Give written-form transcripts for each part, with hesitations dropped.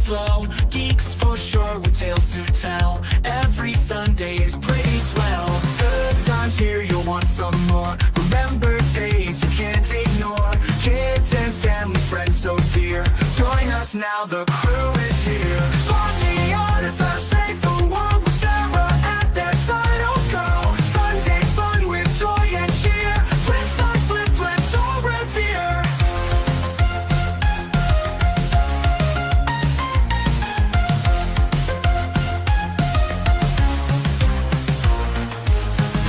flow. Geeks for sure with tales to tell. Every Sunday is pretty swell. Good times here, you'll want some more. Remember days you can't ignore. Kids and family, friends so dear. Join us now, the crew is here. On the artifact, save the world with Sarah at their side. Oh go, Sunday fun with joy and cheer. Flip side, flip, flips, all revere.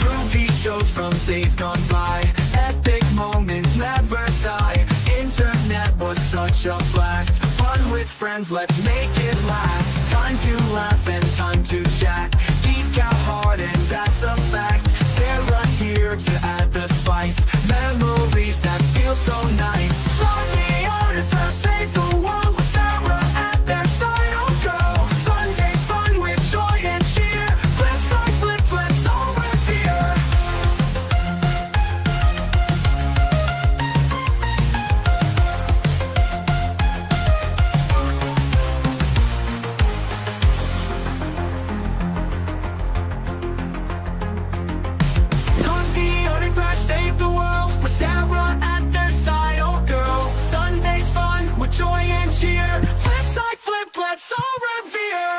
Movie shows from days gone by. Epic moments never die. Internet was such a blast. Fun with friends, let's make it last. Time to laugh and time to chat. Geek out hard and that's a fact. Sarah's here to add the spice. Memories that feel so nice. Love the artifact, save the world with Sarah at their side. Oh go, Sunday's fun with joy and cheer. Flip side, flip, flips, all revere. Coffee, autograph, save the world with Sarah at their side. Oh girl, Sunday's fun with joy and cheer. Flip side, flip, flips, all revere.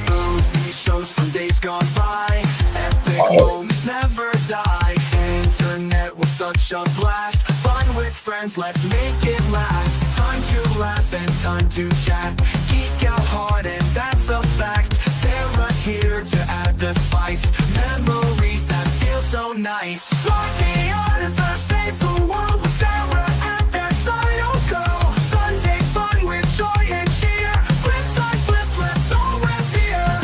Movie shows from days gone by. Epic moments never die. Internet was such a blast. Fun with friends, let's make it last. Time to laugh and time to chat. Geek out hard and that's a fact. Sarah's here to add the spice. Memories that feel so nice. Like the artifact, save the world with Sarah at their side. Oh go, Sunday's fun with joy and cheer. Flip side, flip, flips, all revere.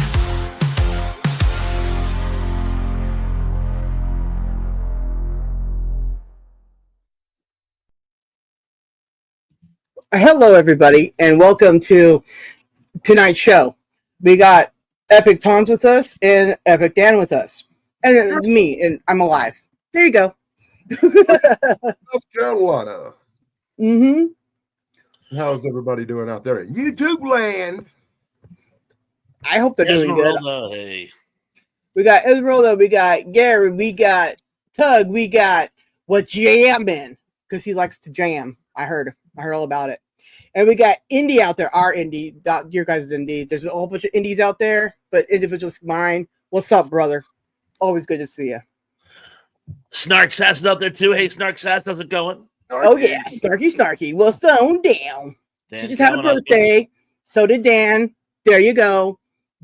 Hello, everybody, and welcome to tonight's show. We got Epic Pons with us and Epic Dan with us, and then me, and I'm alive. There you go. North Carolina. Mm-hmm. How's everybody doing out there in YouTube land? I hope they're doing good. Esmeralda, hey. We got Esmeralda, we got Gary, we got Tug, we got what jamming because he likes to jam. I heard all about it. And we got Indie out there, our Indie, not your guys' Indie. There's a whole bunch of Indies out there, but individuals mine. What's up, brother? Always good to see you. Snark Sass is out there too. Hey, Snark Sass, how's it going? Oh yeah, Snarky. Well, stone down. Dan, She just had a going on? birthday. So did Dan. There you go.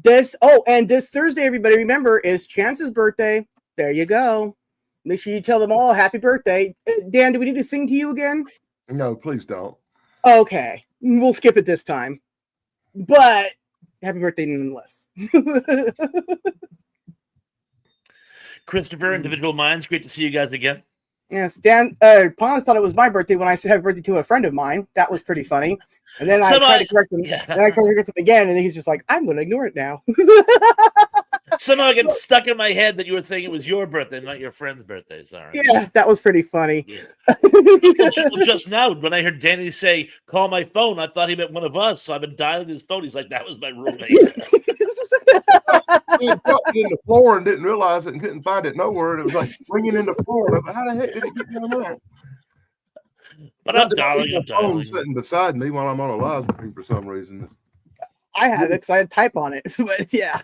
And this Thursday, everybody remember, is Chance's birthday. There you go. Make sure you tell them all happy birthday. Dan, do we need to sing to you again? No, please don't. Okay, we'll skip it this time. But happy birthday nonetheless. Christopher, Individual Minds, great to see you guys again. Yes, Dan. Pons thought it was my birthday when I said happy birthday to a friend of mine. That was pretty funny. And then I tried to correct him. Yeah. Then I tried to correct him again, and he's just like, "I'm going to ignore it now." Somehow I get stuck in my head that you were saying it was your birthday, not your friend's birthday. Sorry. Yeah, that was pretty funny. Yeah. Well, just now, when I heard Danny say, call my phone, I thought he meant one of us. So I've been dialing his phone. He's like, that was my roommate. He dropped it in the floor and didn't realize it and couldn't find it nowhere. It was like ringing in the floor. I was like, how the heck did it get down there? But I'm dialing, I'm The phone dialing. sitting beside me while I'm on a live stream for some reason. I have it because I had type on it, but yeah.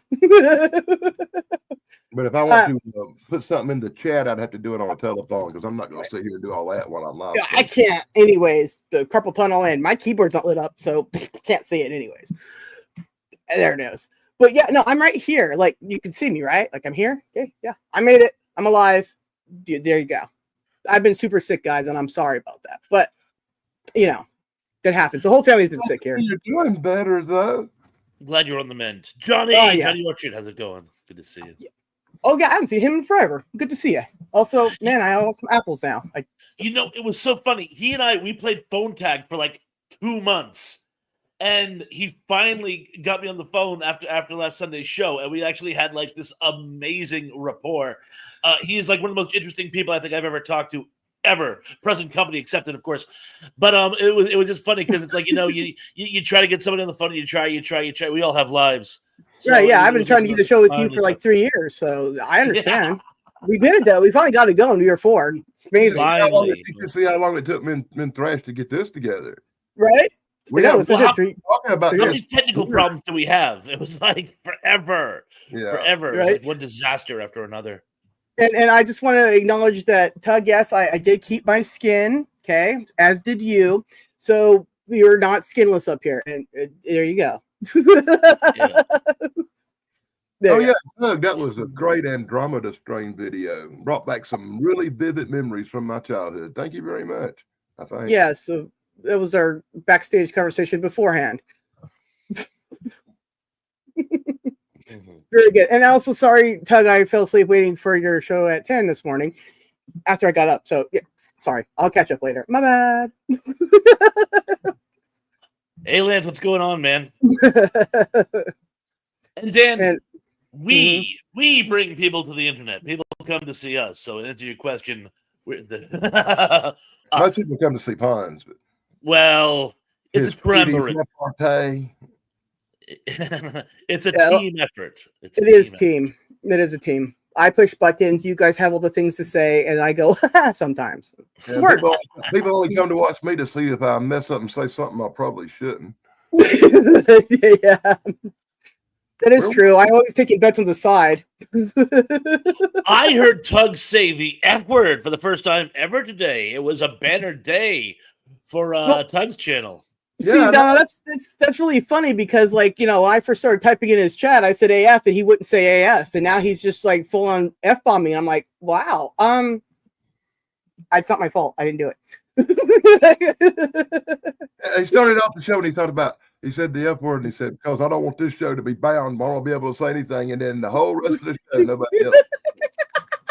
But if I want to put something in the chat, I'd have to do it on a telephone because I'm not going to sit here and do all that while I'm live. Yeah, I can't. Anyways, the carpal tunnel and my keyboard's not lit up, so can't see it. Anyways, there it is. But yeah, no, I'm right here. Like you can see me, right? Like I'm here. Okay, yeah, I made it. I'm alive. There you go. I've been super sick, guys, and I'm sorry about that. But you know, that happens. The whole family's been sick here. You're doing better though. Glad you're on the mend. Johnny, Oh, yes. Johnny Orchard, how's it going? Good to see you. Yeah. Oh yeah, I haven't seen him in forever. Good to see you. Also, man, I own some apples now. You know, it was so funny. He and I, we played phone tag for like 2 months. And he finally got me on the phone after last Sunday's show, and we actually had like this amazing rapport. He is like one of the most interesting people I think I've ever talked to ever, present company accepted, of course. But it was just funny because it's like you try to get somebody on the phone, and you try. We all have lives, so Right? Yeah, I've been trying to get a show with you finally for like 3 years, so I understand. Yeah. We did it though. We finally got it going. Year 4. It's amazing, Finally. You should see how long it took me and Thrash to get this together. right? We know, have this is how- it, 3. talking about How this. many technical problems do we have? It was like forever. Yeah. Forever. Right. Like one disaster after another. And I just want to acknowledge that, Tug, yes, I did keep my skin, okay, as did you. So you're not skinless up here. And there you go. Yeah. Oh yeah, Doug, that was a great Andromeda strain video. Brought back some really vivid memories from my childhood. Thank you very much. I think. Yeah, so that was our backstage conversation beforehand. Very good. And also, sorry, Tug, I fell asleep waiting for your show at 10 this morning after I got up. So, yeah, sorry. I'll catch up later. My bad. Hey, Lance, what's going on, man? And Dan, we bring people to the internet. People come to see us. So, to answer your question, Most people come to see Pons, but well, it's a triumvirate. repartee. It's a team effort. It is team. It is a team. I push buttons. You guys have all the things to say, and I go sometimes. Yeah, people only come to watch me to see if I mess up and say something I probably shouldn't. Yeah, that is true. I always taking bets on the side. I heard Tug say the F word for the first time ever today. It was a banner day for Tug's channel. See, Donna, that's really funny because, like, when I first started typing in his chat, I said AF and he wouldn't say AF, and now he's just like full on F bombing. I'm like, wow, it's not my fault. I didn't do it. He started off the show and he said the F word and he said, because I don't want this show to be bound, I won't be able to say anything, and then the whole rest of the show, nobody else.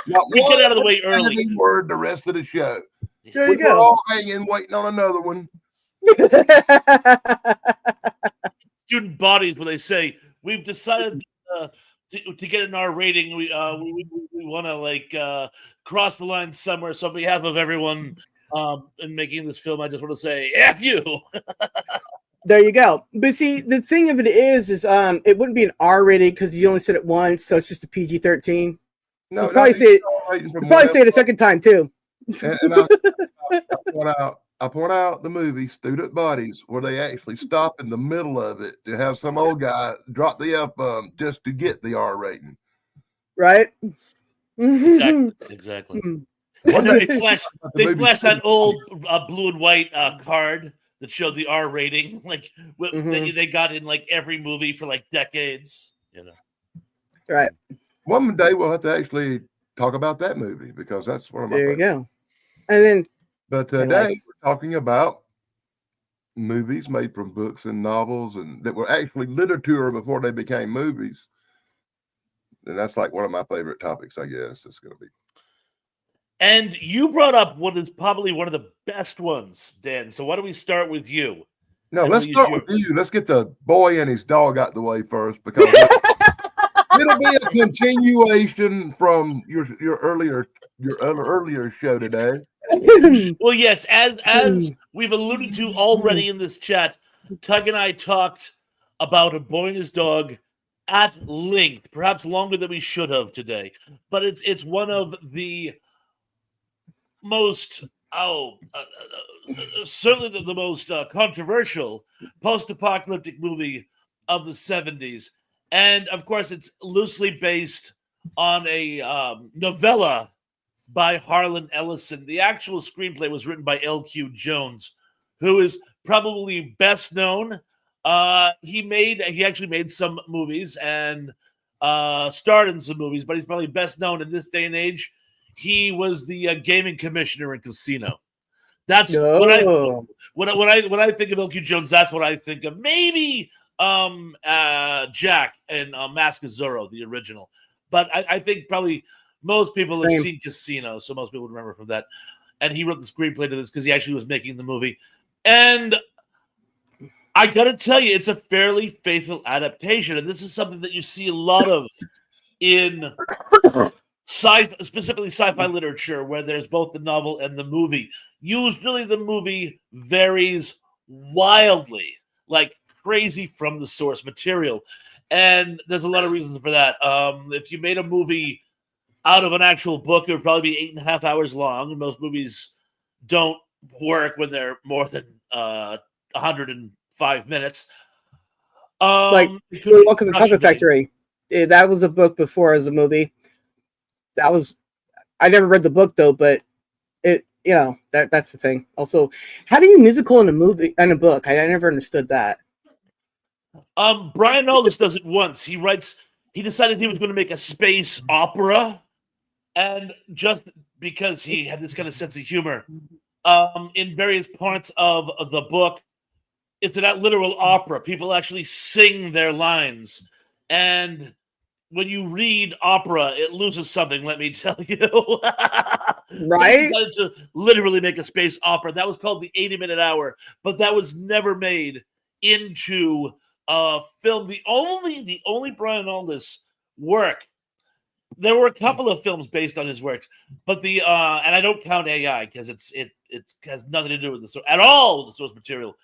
We get out of the way early. Word the rest of the show. There we you go. were all hanging, waiting on another one. Student bodies, where they say we've decided to get an R rating. We want to cross the line somewhere. So on behalf of everyone in making this film, I just want to say F you. There you go. But see, the thing of it is it wouldn't be an R rating because you only said it once, so it's just a PG-13. No, you'll probably say it a second time too. And I point out the movie Student Bodies where they actually stop in the middle of it to have some old guy drop the F-bomb just to get the R rating. Right? Exactly. They flashed that old blue and white card that showed the R rating, that they got in like every movie for like decades. Right. One day we'll have to actually talk about that movie because that's one of my favorites. There you go. And then, but today we're talking about movies made from books and novels and that were actually literature before they became movies. And that's like one of my favorite topics, I guess. It's going to be. And you brought up what is probably one of the best ones, Dan. So why don't we start with you? No, let's start with you. Let's get the boy and his dog out the way first because it'll be a continuation from your earlier show today. Well, yes, as we've alluded to already in this chat, Tug and I talked about A Boy and His Dog at length, perhaps longer than we should have today. But it's one of the most certainly the most controversial post-apocalyptic movie of the 70s. And of course, it's loosely based on a novella by Harlan Ellison. The actual screenplay was written by L.Q. Jones, who is probably best known. He actually made some movies and starred in some movies, but he's probably best known in this day and age. He was the gaming commissioner in Casino. That's when I think of L.Q. Jones. That's what I think of. Maybe Jack and Mask of Zorro, the original. But I think probably most people have seen Casino, so most people remember from that. And he wrote the screenplay to this because he actually was making the movie. And I gotta tell you, it's a fairly faithful adaptation, and this is something that you see a lot of in specifically sci-fi literature, where there's both the novel and the movie. Usually, the movie varies wildly, like crazy from the source material, and there's a lot of reasons for that. If you made a movie out of an actual book, it would probably be 8.5 hours long, and most movies don't work when they're more than 105 minutes. Like, It could be Welcome to the Russian Chocolate made. Factory. That was a book before as a movie. I never read the book though, but that's the thing. Also, how do you musical in a movie and a book? I never understood that. Brian Aldiss does it once. He decided he was going to make a space opera, and just because he had this kind of sense of humor, in various parts of the book, it's an literal opera. People actually sing their lines, and when you read opera, it loses something. Let me tell you, Right? They decided to literally make a space opera. That was called the 80-minute hour, but that was never made into a film. The only Brian Aldiss work. There were a couple of films based on his works, but and I don't count AI because it has nothing to do with the source at all with the source material.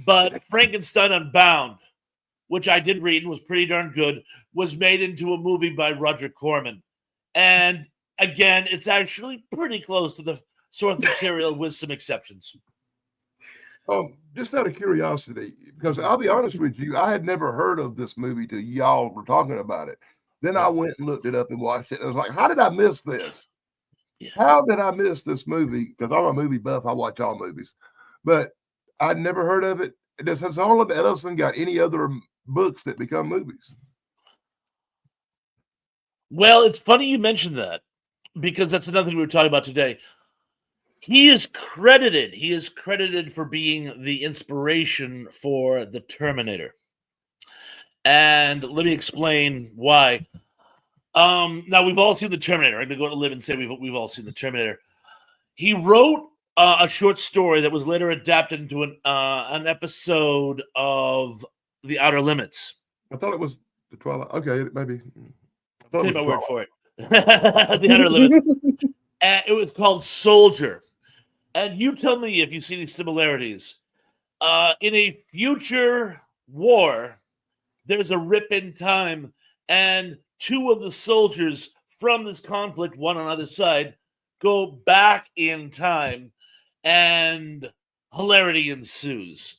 But Frankenstein Unbound, which I did read and was pretty darn good, was made into a movie by Roger Corman. And again, it's actually pretty close to the source material with some exceptions. Just out of curiosity, because I'll be honest with you, I had never heard of this movie till y'all were talking about it. Then I went and looked it up and watched it. And I was like, how did I miss this? How did I miss this movie? Because I'm a movie buff. I watch all movies. But I'd never heard of it. Has Harlan Ellison got any other books that become movies? Well, it's funny you mentioned that, because that's another thing we were talking about today. He is credited for being the inspiration for the Terminator. And let me explain why. Now, we've all seen the Terminator. I'm going to go to live and say we've all seen the Terminator. He wrote a short story that was later adapted into an episode of The Outer Limits. I thought it was the Twilight. Okay, maybe. Take my word for it. The Outer Limits. And it was called Soldier. And you tell me if you see any similarities. In a future war, there's a rip in time, and two of the soldiers from this conflict, one on either side, go back in time, and hilarity ensues.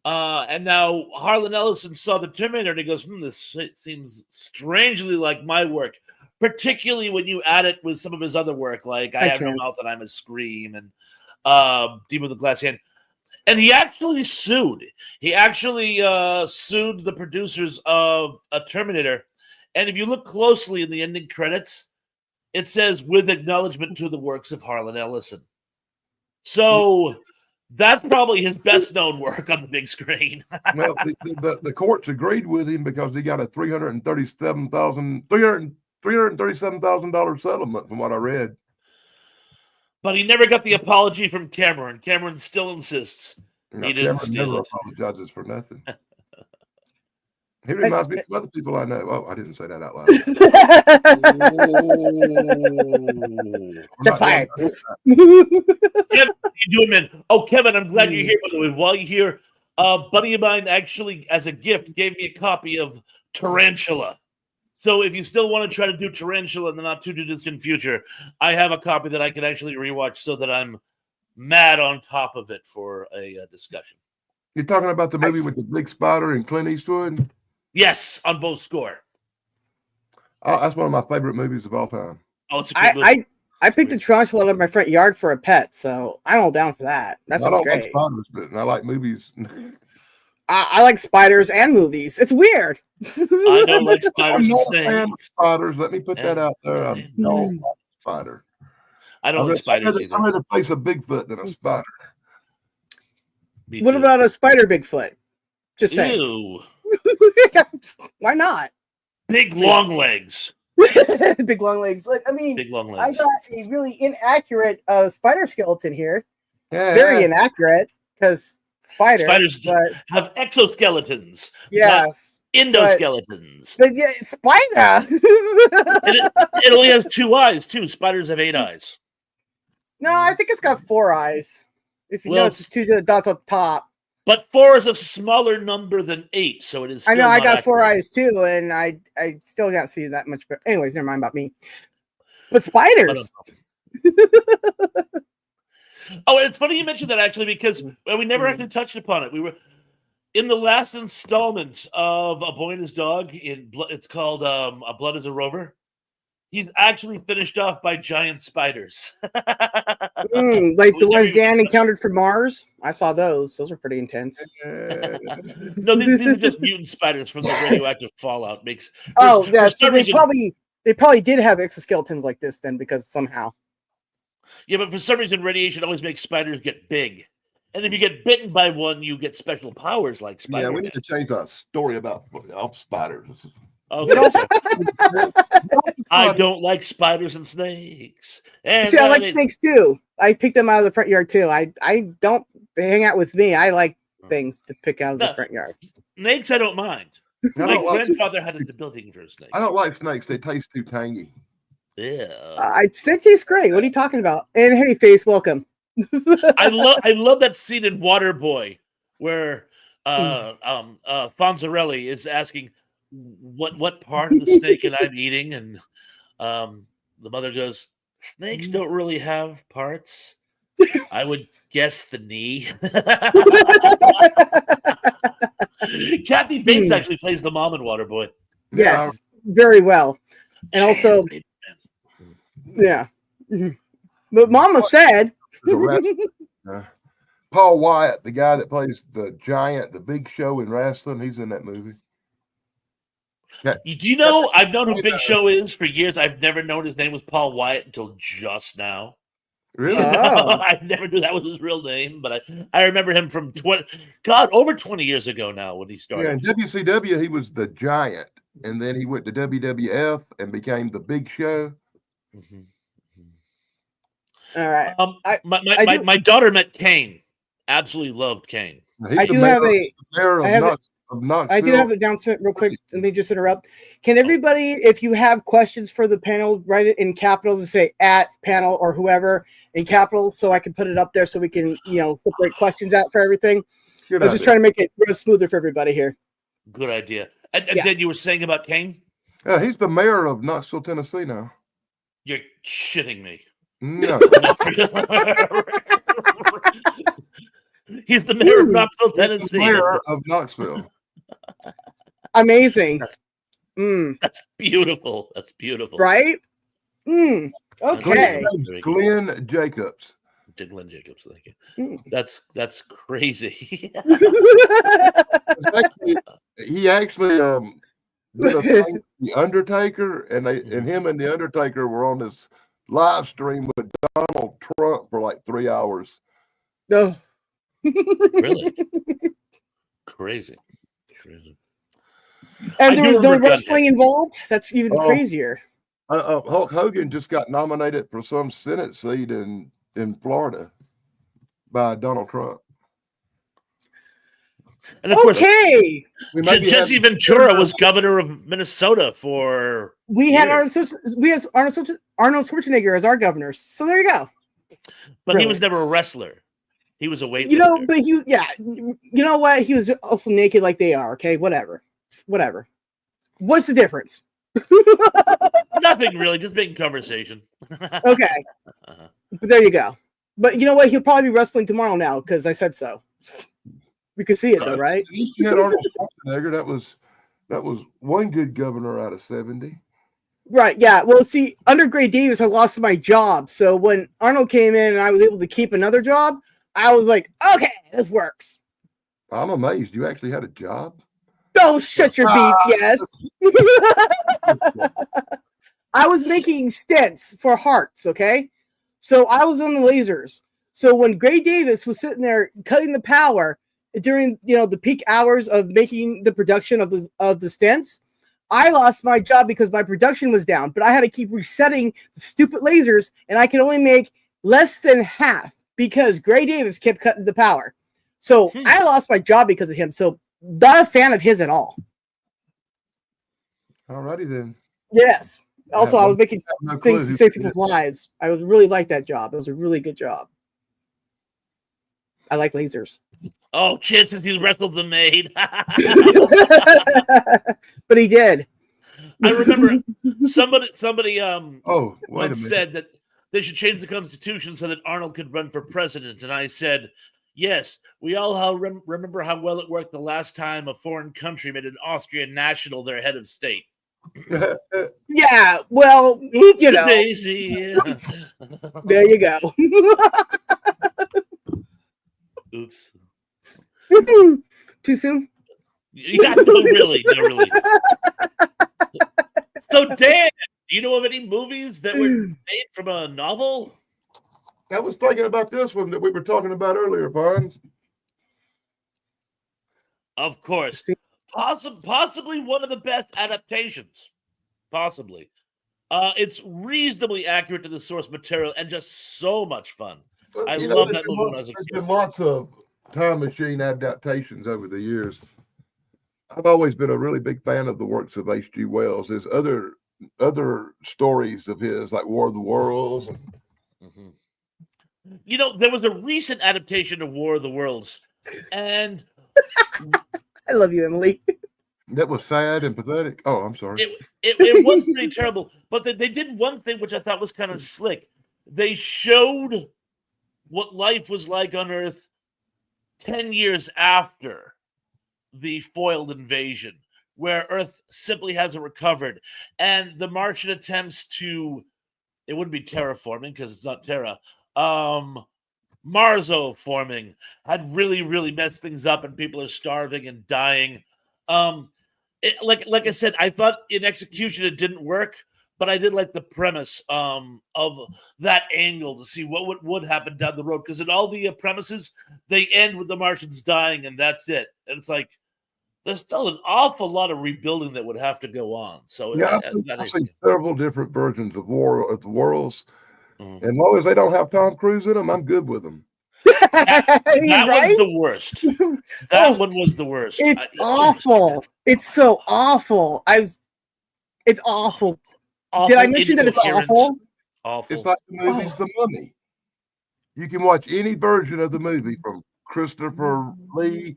And now Harlan Ellison saw the Terminator, and he goes, this seems strangely like my work, particularly when you add it with some of his other work, like I Have No Mouth and I'm a Scream, and Demon with the Glass Hand. And he actually sued. He actually sued the producers of a Terminator. And if you look closely in the ending credits, it says, with acknowledgement to the works of Harlan Ellison. So that's probably his best known work on the big screen. Well, the courts agreed with him because he got a $337,000 settlement from what I read. But he never got the apology from Cameron. Cameron still insists he didn't steal never it. apologizes for nothing. He reminds me of some other people I know. Oh, I didn't say that out loud. That's fine. Kevin, how you doing, man? Oh, Kevin, I'm glad you're here, by the way. While you're here, a buddy of mine actually, as a gift, gave me a copy of Tarantula. So if you still want to try to do Tarantula in the not too distant future, I have a copy that I can actually rewatch so that I'm mad on top of it for a discussion. You're talking about the movie with the big spider and Clint Eastwood? Yes, on both score. Oh, that's one of my favorite movies of all time. Oh, it's a good movie. I picked a tarantula out of my front yard for a pet, so I'm all down for that. That sounds great. Like spiders, but I like movies. I like spiders and movies. It's weird. I don't like spiders. I'm not a fan of spiders. Let me put that out there. I don't like spider. I don't like spiders either. I'd rather face a Bigfoot than a spider. What about a spider Bigfoot? Just saying. Ew. Why not? Big long legs. Big long legs. Like, I mean, Big long I legs. got a really inaccurate spider skeleton here. Yeah. Very inaccurate because spider. Spiders but have exoskeletons, yes, not endoskeletons. but yeah, spider. It only has 2 eyes, too. Spiders have 8 eyes. No, I think it's got 4 eyes. If you Well, notice, it's 2 dots up top. But 4 is a smaller number than 8, so it is still I know I got not 4 accurate. eyes too, and I still can't see that much. But anyways, never mind about me. But spiders. Oh, and it's funny you mentioned that, actually, because we never actually touched upon it. We were in the last installment of A Boy and His Dog. It's called A Blood is a Rover. He's actually finished off by giant spiders. Like the ones Dan encountered from Mars. I saw those. Those are pretty intense. No, these are just mutant spiders from the radioactive fallout. Oh, yeah. For So some reason, they probably did have exoskeletons like this then, because somehow. yeah, but for some reason, radiation always makes spiders get big. And if you get bitten by one, you get special powers like Spider-Man. Yeah, we need to change that story about spiders. Okay. I don't like spiders and snakes. And See, I like snakes too. I pick them out of the front yard too. I don't hang out with me. I like things to pick out of the front yard. Snakes, I don't mind. My grandfather had a building for snakes. I don't like snakes. They taste too tangy. Yeah. Snake tastes great. What are you talking about? And hey, Face, welcome. I love that scene in Waterboy where Fonzarelli is asking what part of the snake am I eating, and the mother goes, snakes don't really have parts. I would guess the knee. Kathy Bates actually plays the mom in Waterboy. Yes, very well. And also, yeah. But Mama said, Paul Wyatt, the guy that plays the giant, the Big Show in wrestling, he's in that movie. Do you know, I've known who Big Show is for years. I've never known his name was Paul Wyatt until just now. Really? I never knew that was his real name, but I remember him from over 20 years ago now when he started. Yeah, in WCW, he was the giant, and then he went to WWF and became the Big Show. Mm-hmm. all right. My daughter met Kane. Absolutely loved Kane. He's I do have a of Knoxville. I do have an announcement real quick. Let me just interrupt. Can everybody, if you have questions for the panel, write it in capitals and say at panel or whoever in capitals, so I can put it up there so we can, separate questions out for everything. I was just trying to make it real smoother for everybody here. Good idea. And then you were saying about Kane? Yeah, he's the mayor of Knoxville, Tennessee now. You're shitting me. No. He's the mayor of Knoxville, Tennessee. Mayor of Knoxville. Amazing. That's beautiful. That's beautiful. Right? Okay. Glenn Jacobs. Glenn Jacobs, thank you. That's crazy. He actually did a thing with The Undertaker, and him and The Undertaker were on this live stream with Donald Trump for like 3 hours. No. Really? Crazy. And there was no wrestling involved? That's even crazier. Hulk Hogan just got nominated for some Senate seat in Florida by Donald Trump. And of course, Jesse Ventura was governor of Minnesota for. We had Arnold Schwarzenegger as our governor. So there you go. But he was never a wrestler. He was a weightlifter. But you know what? He was also naked like they are. Okay, whatever. What's the difference? Nothing really. Just making conversation. Okay, but there you go. But you know what? He'll probably be wrestling tomorrow now because I said so. We could see it though, right? You had Arnold Schwarzenegger. That was one good governor out of 70. Right, yeah. Well, see, under Gray Davis, I lost my job. So when Arnold came in and I was able to keep another job, I was like, okay, this works. I'm amazed. You actually had a job? Don't shut your beak, yes. I was making stents for hearts, okay? So I was on the lasers. So when Gray Davis was sitting there cutting the power during, the peak hours of making the production of the stents, I lost my job because my production was down, but I had to keep resetting the stupid lasers, and I could only make less than half because Gray Davis kept cutting the power. So I lost my job because of him. So not a fan of his at all. Alrighty then. Yes. Also, I was making no things clue to who save did people's it. lives. I would really like that job. It was a really good job. I like lasers. Oh, chances he wrestled the maid. But he did. I remember somebody Oh, wait a once minute. said that they should change the Constitution so that Arnold could run for president, and I said, yes, we all remember how well it worked the last time a foreign country made an Austrian national their head of state. Yeah, well, Oops, you know. daisy. There you go. Oops. Too soon? Yeah, no, really. So, Dan, do you know of any movies that were made from a novel? I was thinking about this one that we were talking about earlier, Pons. Of course. Possibly one of the best adaptations. Possibly. It's reasonably accurate to the source material and just so much fun. I love that movie when I was a There's kid. been lots of time machine adaptations over the years. I've always been a really big fan of the works of H.G. Wells. There's other stories of his, like War of the Worlds. Mm-hmm. You know, there was a recent adaptation of War of the Worlds, and I love you, Emily. That was sad and pathetic. Oh, I'm sorry. It was pretty terrible, but they did one thing which I thought was kind of slick. They showed what life was like on Earth 10 years after the foiled invasion, where Earth simply hasn't recovered. And the Martian attempts to, it wouldn't be terraforming because it's not Terra, Marso-forming had really, really messed things up, and people are starving and dying. Like I said, I thought in execution it didn't work, but I did like the premise of that angle to see what would happen down the road. Because in all the premises, they end with the Martians dying, and that's it. And it's like there's still an awful lot of rebuilding that would have to go on. So Yeah, I've seen several different versions of War of the Worlds. And as long as they don't have Tom Cruise in them, I'm good with them. That Right? one's the worst. That one was the worst. It's awful. It's so awful. It's awful. Did I mention that it's awful? It's like the movie's The Mummy. You can watch any version of the movie from Christopher Lee,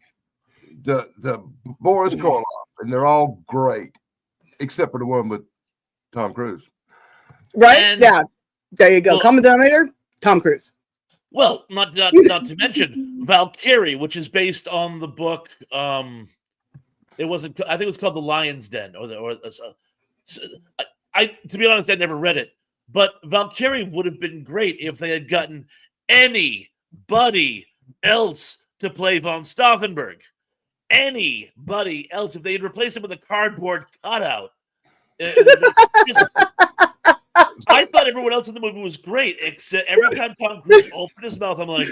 the Boris Karloff, and they're all great, except for the one with Tom Cruise. Right? Yeah. There you go. Well, Common denominator, Tom Cruise. Well, not to mention Valkyrie, which is based on the book. It wasn't. I think it was called The Lion's Den, I to be honest, I never read it. But Valkyrie would have been great if they had gotten anybody else to play von Stauffenberg. Anybody else, if they had replaced him with a cardboard cutout. I thought everyone else in the movie was great, except every time Tom Cruise opened his mouth, I'm like,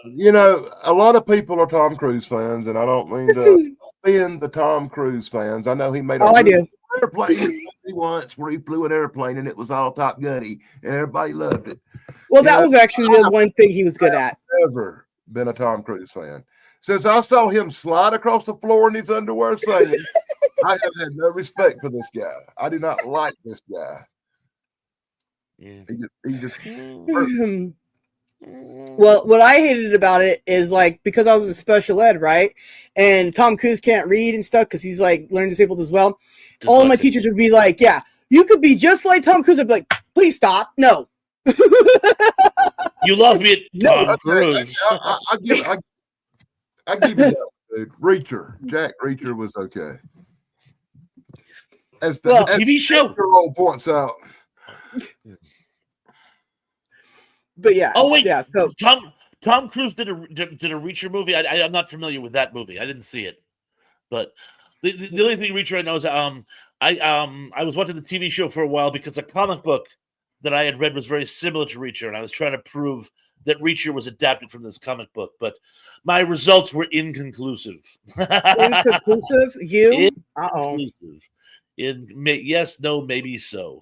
You know, a lot of people are Tom Cruise fans, and I don't mean to offend the Tom Cruise fans. I know he made a airplane once where he flew an airplane and it was all Top Gunny, and everybody loved it. Well, that was actually the one thing he was good at. I've never been a Tom Cruise fan. Since I saw him slide across the floor in his underwear singing, I have had no respect for this guy. I do not like this guy. Yeah. He just Well, what I hated about it is like because I was in special ed, right? And Tom Cruise can't read and stuff because he's like learning disabled as well. All of my teachers would be like, "Yeah, you could be just like Tom Cruise." I'd be like, "Please stop, no." You love me, Tom Cruise. I give you that, dude. Reacher, Jack Reacher was okay. As the TV show points out. But yeah. Oh wait, yeah. So Tom Cruise did a Reacher movie. I'm not familiar with that movie. I didn't see it, but the only thing Reacher I know is I was watching the TV show for a while because a comic book that I had read was very similar to Reacher, and I was trying to prove that Reacher was adapted from this comic book, but my results were inconclusive. Inconclusive? You? Uh-oh. Yes, no, maybe so.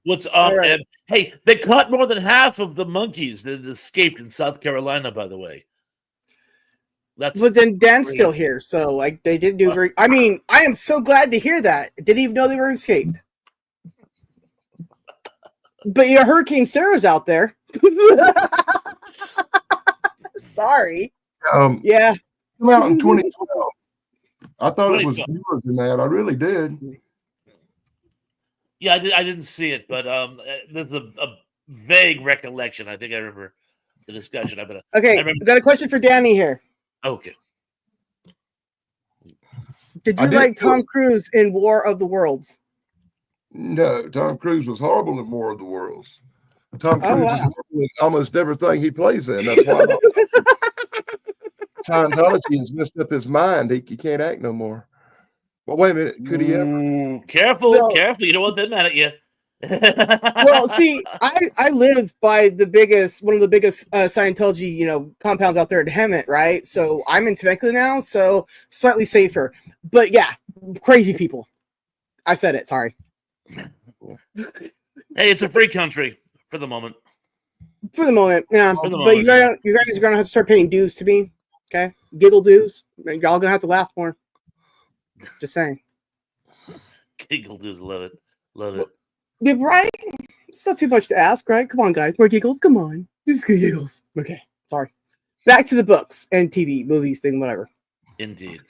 what's All right. and hey, they caught more than half of the monkeys that had escaped in South Carolina, by the way. That's But then Dan's great. still here, so like they didn't do very. I mean, I am so glad to hear that. Didn't even know they were escaped. But yeah, Hurricane Sarah's out there. Sorry. Yeah. Came out in 2012. I thought it was 2012. newer than that. I really did. Yeah, I didn't see it, but there's a vague recollection. I think I remember the discussion. Okay, I remember. got a question for Danny here. Okay. Did I you did like too. Tom Cruise in War of the Worlds? No, Tom Cruise was horrible in War of the Worlds. Tom Cruise wow. is horrible in almost everything he plays in. That's why Scientology has messed up his mind. He can't act no more. Well, wait a minute. Could he ever? Ooh, careful, Well- careful. You don't want them mad at you. Well, see, I live by one of the biggest Scientology, compounds out there in Hemet, right? So I'm in Temecula now, so slightly safer. But yeah, crazy people. I said it. Sorry. Hey, it's a free country for the moment. For the moment, yeah. For the But you moment, guys are gonna have to start paying dues to me. Okay, giggle dues. Y'all gonna have to laugh more. Just saying. Giggle dudes, love it, love it. Yeah, right? It's not too much to ask, right? Come on, guys. More giggles. Come on. Just giggles. Okay. Sorry. Back to the books and TV, movies, thing, whatever. Indeed.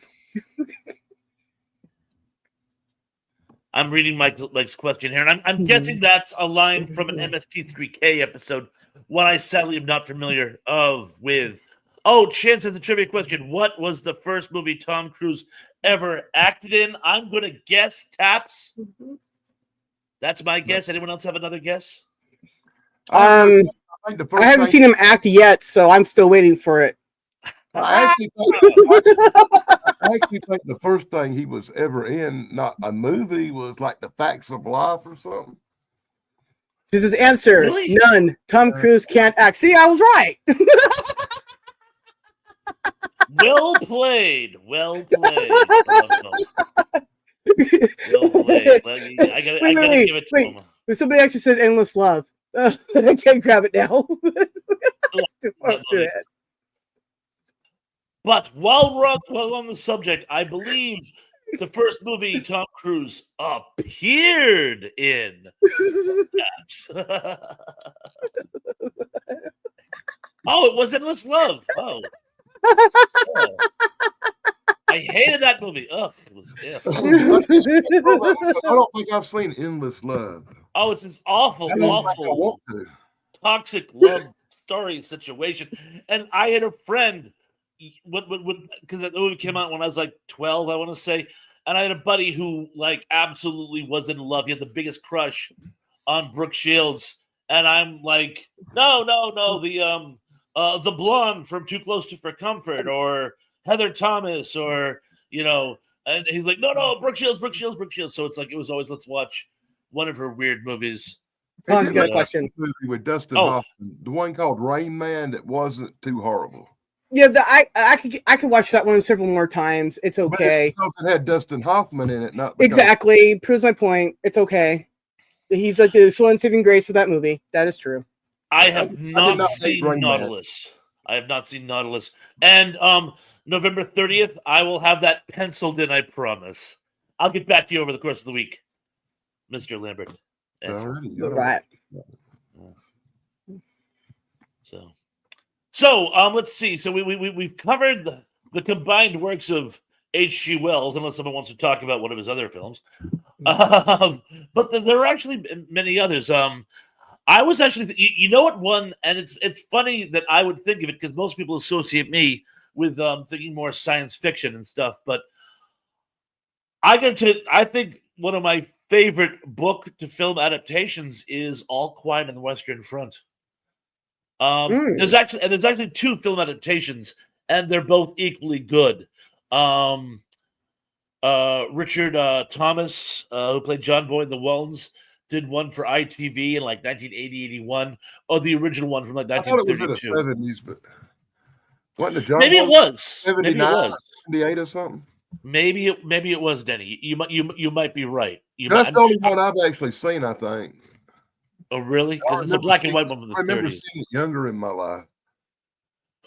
I'm reading Mike's question here, and I'm guessing that's a line from an MST3K episode, one I sadly am not familiar with. Oh, Chance has a trivia question. What was the first movie Tom Cruise ever acted in? I'm going to guess Taps. That's my guess. Anyone else have another guess? I haven't seen him act yet, so I'm still waiting for it. I actually think the first thing he was ever in, not a movie, was like The Facts of Life or something. This is answer. Really? None. Tom Cruise can't act. See, I was right. Well played. Well played. Well played. I gotta give it to him. Somebody actually said endless love. I can't grab it now. It's too far up to it. But while we're on the subject, I believe the first movie Tom Cruise appeared in. Oh, it was Endless Love. Oh. I hated that movie. Ugh, it was. Yeah. I don't think I've seen Endless Love. Oh, it's this awful, I don't think I awful, want to. toxic love story situation. And I had a friend, because that movie came out when I was like 12, I want to say. And I had a buddy who like absolutely was in love. He had the biggest crush on Brooke Shields. And I'm like, no, the blonde from Too Close for Comfort, or Heather Thomas, or and he's like, no, Brooke Shields. So it's like it was always, let's watch one of her weird movies. Pons, you got a question. Movie with Dustin Hoffman, the one called Rain Man, that wasn't too horrible. Yeah, I could watch that one several more times. It's okay. But it had Dustin Hoffman in it, not Exactly. Proves my point. It's okay. He's like the full and saving grace of that movie. That is true. I have not seen Nautilus. I have not seen Nautilus. And November 30th, I will have that penciled in, I promise. I'll get back to you over the course of the week, Mr. Lambert. Right. So let's see. So we've covered the combined works of H.G. Wells, unless someone wants to talk about one of his other films. But there are actually many others. I was actually, you know what one, and it's funny that I would think of it because most people associate me with thinking more science fiction and stuff. But I think one of my favorite book to film adaptations is All Quiet on the Western Front. There's actually two film adaptations, and they're both equally good. Richard Thomas, who played John Boy in The Waltons, did one for ITV in like 1980-81, or the original one from like 1932. I thought it was in the 70s, but wasn't it John Maybe Boy? it was 79, 78 or something. Maybe it was, Denny. You might be right. That's the only one I've actually seen, I think. Oh, really? I Because it's a remember black and seeing, white one from the I remember 30s. seeing it younger in my life.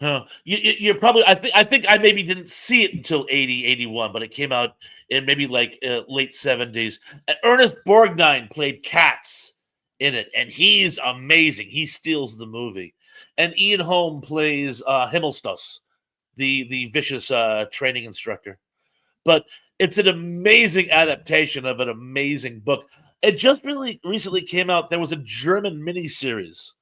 Huh. You're probably. I think I maybe didn't see it until 80, 81, but it came out in maybe like late 70s. And Ernest Borgnine played Katz in it, and he's amazing. He steals the movie. And Ian Holm plays Himmelstos, the vicious training instructor. But it's an amazing adaptation of an amazing book. It just really recently came out. There was a German miniseries,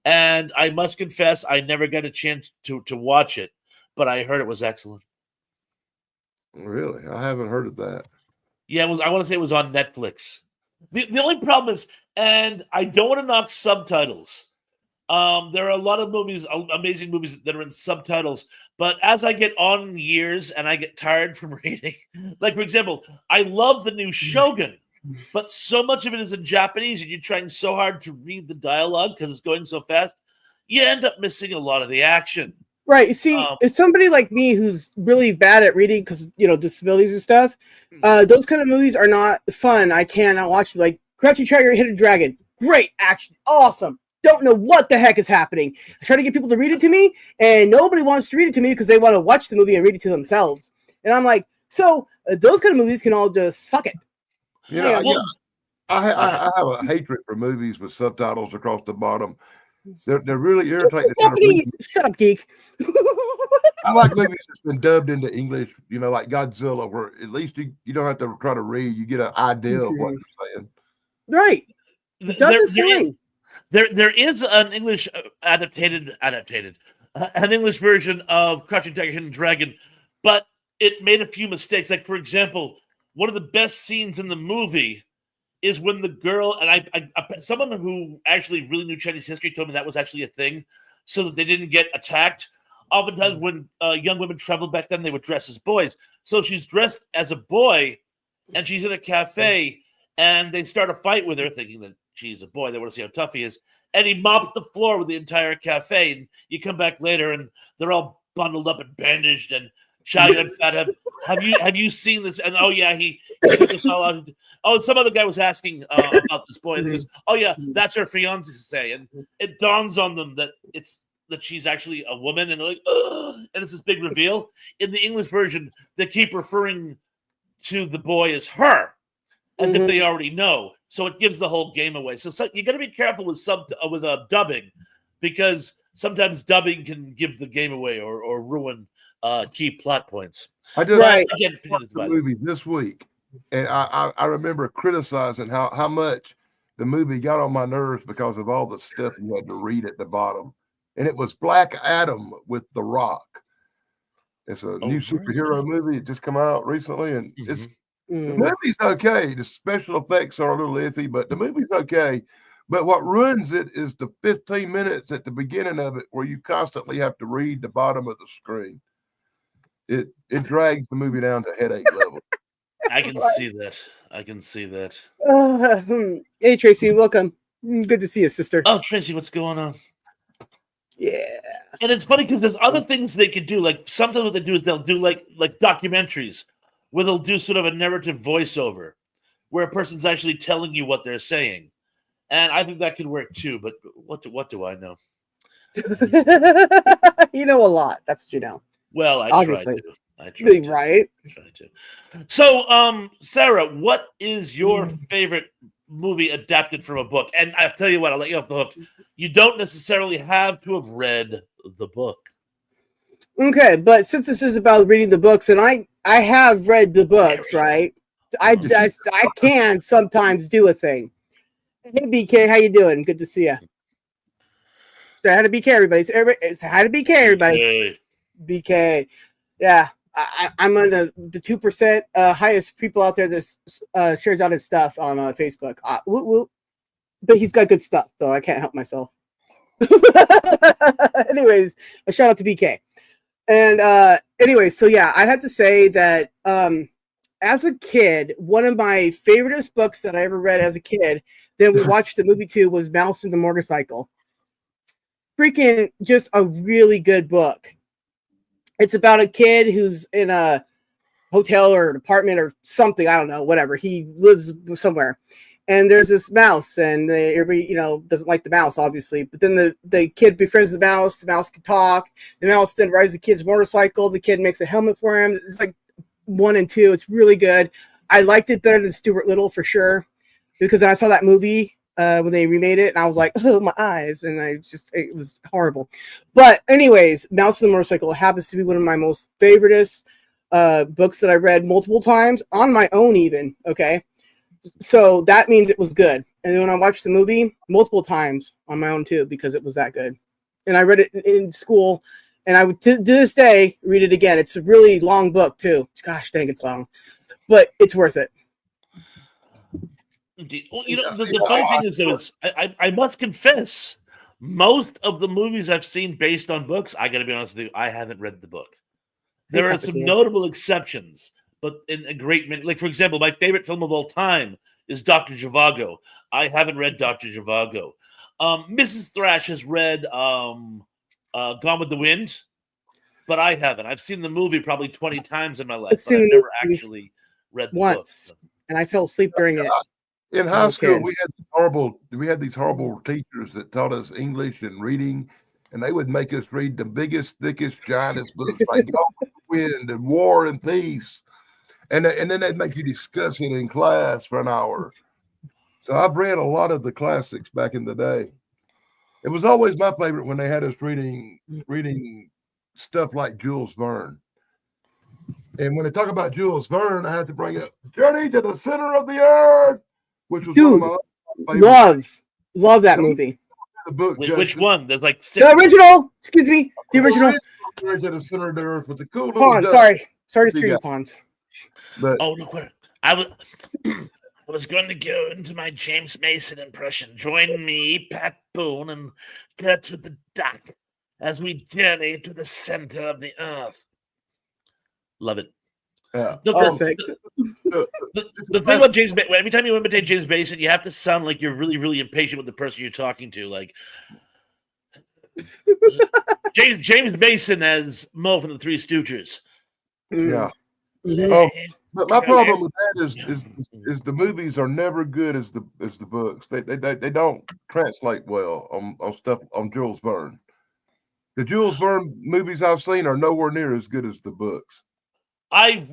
and I must confess, I never got a chance to watch it, but I heard it was excellent. Really, I haven't heard of that. Yeah, I want to say it was on Netflix. The only problem is, and I don't want to knock subtitles. There are a lot of movies, amazing movies that are in subtitles. But as I get on in years and I get tired from reading, like for example, I love the new Shogun, but so much of it is in Japanese, and you're trying so hard to read the dialogue because it's going so fast, you end up missing a lot of the action. Right. You see, Um, if somebody like me who's really bad at reading because disabilities and stuff, those kind of movies are not fun. I cannot watch them. Like Crouching Tiger, Hidden Dragon, great action, awesome. Don't know what the heck is happening. I try to get people to read it to me, and nobody wants to read it to me because they want to watch the movie and read it to themselves. And I'm like, so those kind of movies can all just suck it. You know, Yeah, I have a hatred for movies with subtitles across the bottom. They're really irritating. To try to Japanese, read. shut up, geek. I like movies that's been dubbed into English, like Godzilla, where at least you don't have to try to read. You get an idea of what they're saying. Right. th- Does there, its there, is, thing. there is an English an English version of Crouching Tiger, Hidden Dragon, but it made a few mistakes. Like for example, one of the best scenes in the movie is when the girl and I someone who actually really knew Chinese history told me that was actually a thing, so that they didn't get attacked. Oftentimes, when young women traveled back then, they would dress as boys. So she's dressed as a boy, and she's in a cafe, and they start a fight with her, thinking that she's a boy. They want to see how tough he is, and he mops the floor with the entire cafe. And you come back later, and they're all bundled up and bandaged and shouting at Fat. Have you seen this? And oh yeah, he took us all out. Oh, and some other guy was asking about this boy. And he goes, "Oh yeah, that's her fiance." Say, and it dawns on them that she's actually a woman, and they're like, "Ugh," and it's this big reveal. In the English version, they keep referring to the boy as her, as if they already know. So it gives the whole game away. So you got to be careful with dubbing, because sometimes dubbing can give the game away or ruin key plot points. I just watched the Right. movie this week, and I remember criticizing how much the movie got on my nerves because of all the stuff you had to read at the bottom. And it was Black Adam with The Rock. It's a new superhero movie. It just come out recently, and the movie's okay. The special effects are a little iffy, but the movie's okay. But what ruins it is the 15 minutes at the beginning of it where you constantly have to read the bottom of the screen. It drags the movie down to headache level. I can see that. Hey, Tracy, welcome. Good to see you, sister. Oh, Tracy, what's going on? Yeah. And it's funny because there's other things they could do. Like sometimes what they do is they'll do like documentaries where they'll do sort of a narrative voiceover where a person's actually telling you what they're saying. And I think that could work too. But what do I know? You know a lot. That's what you know. Well, I Obviously. try to. Right. I try to. So, Sarah, what is your favorite movie adapted from a book? And I'll tell you what, I'll let you off the hook. You don't necessarily have to have read the book. Okay, but since this is about reading the books, and I have read the books, right? I can sometimes do a thing. Hey, BK, how you doing? Good to see you. Say hi to BK, everybody. Say hi to BK, everybody. BK. Yeah, I'm on the 2% highest people out there that shares out his stuff on Facebook. Whoop, whoop. But he's got good stuff, so I can't help myself. Anyways, a shout out to BK. And anyway, so yeah, I'd have to say that as a kid, one of my favoriteest books that I ever read as a kid, then we watched the movie too, was Mouse and the Motorcycle. Freaking just a really good book. It's about a kid who's in a hotel or an apartment or something. I don't know, whatever. He lives somewhere. and there's this mouse, and everybody, doesn't like the mouse, obviously. But then the kid befriends the mouse. The mouse can talk. The mouse then rides the kid's motorcycle. The kid makes a helmet for him. It's like 1 and 2. It's really good. I liked it better than Stuart Little for sure, because I saw that movie when they remade it, and I was like, oh, my eyes, and it was horrible. But anyways, Mouse and the Motorcycle happens to be one of my most favoriteest books that I read multiple times on my own, even. Okay. So that means it was good. And then when I watched the movie, multiple times on my own too, because it was that good. And I read it in school, and I would to this day read it again. It's a really long book too. Gosh dang, it's long, but it's worth it. Well, the funny thing is, though, I must confess, most of the movies I've seen based on books, I got to be honest with you, I haven't read the book. There are some notable exceptions, but in a great many, like for example, my favorite film of all time is Dr. Zhivago. I haven't read Dr. Zhivago. Mrs. Thrash has read Gone with the Wind, but I haven't. I've seen the movie probably 20 times in my life, but I've never actually read the once, book. and I fell asleep during it. In high school, we had these horrible teachers that taught us English and reading, and they would make us read the biggest, thickest, giantest books like Gone with the Wind and War and Peace, and then they'd make you discuss it in class for an hour. So I've read a lot of the classics back in the day. It was always my favorite when they had us reading stuff like Jules Verne. And when they talk about Jules Verne, I had to bring up Journey to the Center of the Earth, which was one of my favorites. Love that movie. The book, which one? There's like 6. The original. Excuse me. The original. Journey to the Center of the Earth with the cool little Pons. Sorry to screw you, Pons. But no, I was going to go into my James Mason impression. Join me, Pat Boone, and get to the dock as we journey to the center of the earth. Love it. Yeah. Perfect. The thing about James Mason, every time you imitate James Mason, you have to sound like you're really, really impatient with the person you're talking to. Like James Mason as Mo from the Three Stooges. Yeah. Mm-hmm. But my problem with that is the movies are never good as the books. They don't translate well on stuff on Jules Verne. The Jules Verne movies I've seen are nowhere near as good as the books. I've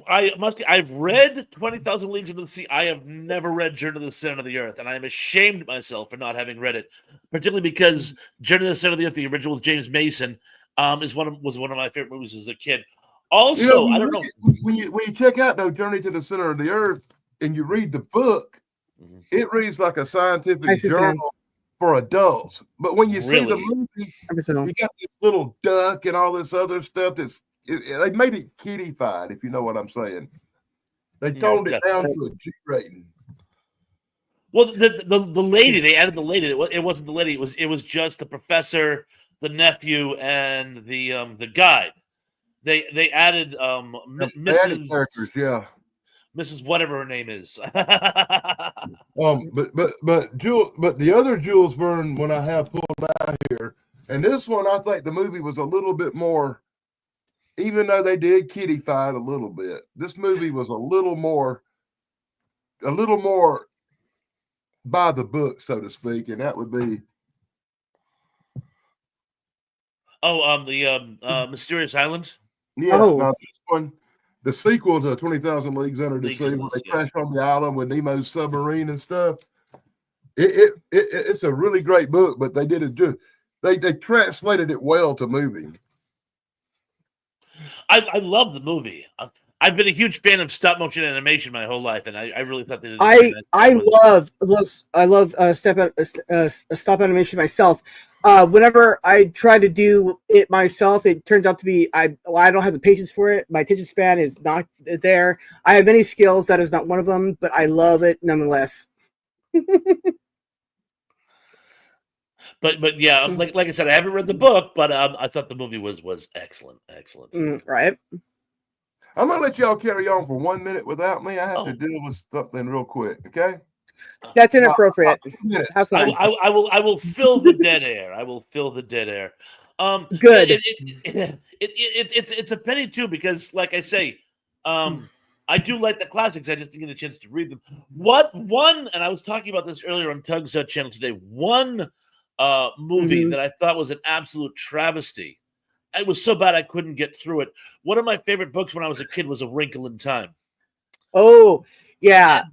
read 20,000 Leagues Under the Sea. I have never read Journey to the Center of the Earth, and I am ashamed of myself for not having read it, particularly because Journey to the Center of the Earth, the original with James Mason, was one of my favorite movies as a kid. Also, I don't know when you check out though Journey to the Center of the Earth and you read the book, it reads like a scientific journal for adults. But when you see the movie, you got this little duck and all this other stuff. They made it kiddified, if you know what I'm saying. They toned it down to a G rating. Well, the lady, they added the lady. It wasn't the lady. It was just the professor, the nephew, and the guide. They added Mrs. characters, yeah. Mrs. whatever her name is. But the other Jules Verne one I have pulled out here, and this one I think the movie was a little bit more, even though they did kiddify it a little bit. This movie was a little more by the book, so to speak, and that would be the Mysterious Island. Yeah, not this one. The sequel to 20,000 Leagues Under the Sea, where they crash on the island with Nemo's submarine and stuff. It's a really great book, but they did it good. They translated it well to movie. I love the movie. I've been a huge fan of stop motion animation my whole life, and I really thought they did. I love stop animation myself. Whenever I try to do it myself, it turns out to be I don't have the patience for it. My attention span is not there. I have many skills. That is not one of them, but I love it nonetheless. But yeah, like I said, I haven't read the book, but I thought the movie was excellent. Right. I'm gonna let y'all carry on for 1 minute without me. I have to deal with something real quick. Okay. That's inappropriate. Have fun. I will fill the dead air. I will fill the dead air. Good. It's a penny too, because like I say, I I do like the classics. I just didn't get a chance to read them. What one? And I was talking about this earlier on Tug's channel today. One movie that I thought was an absolute travesty. It was so bad I couldn't get through it. One of my favorite books when I was a kid was A Wrinkle in Time. Oh, yeah.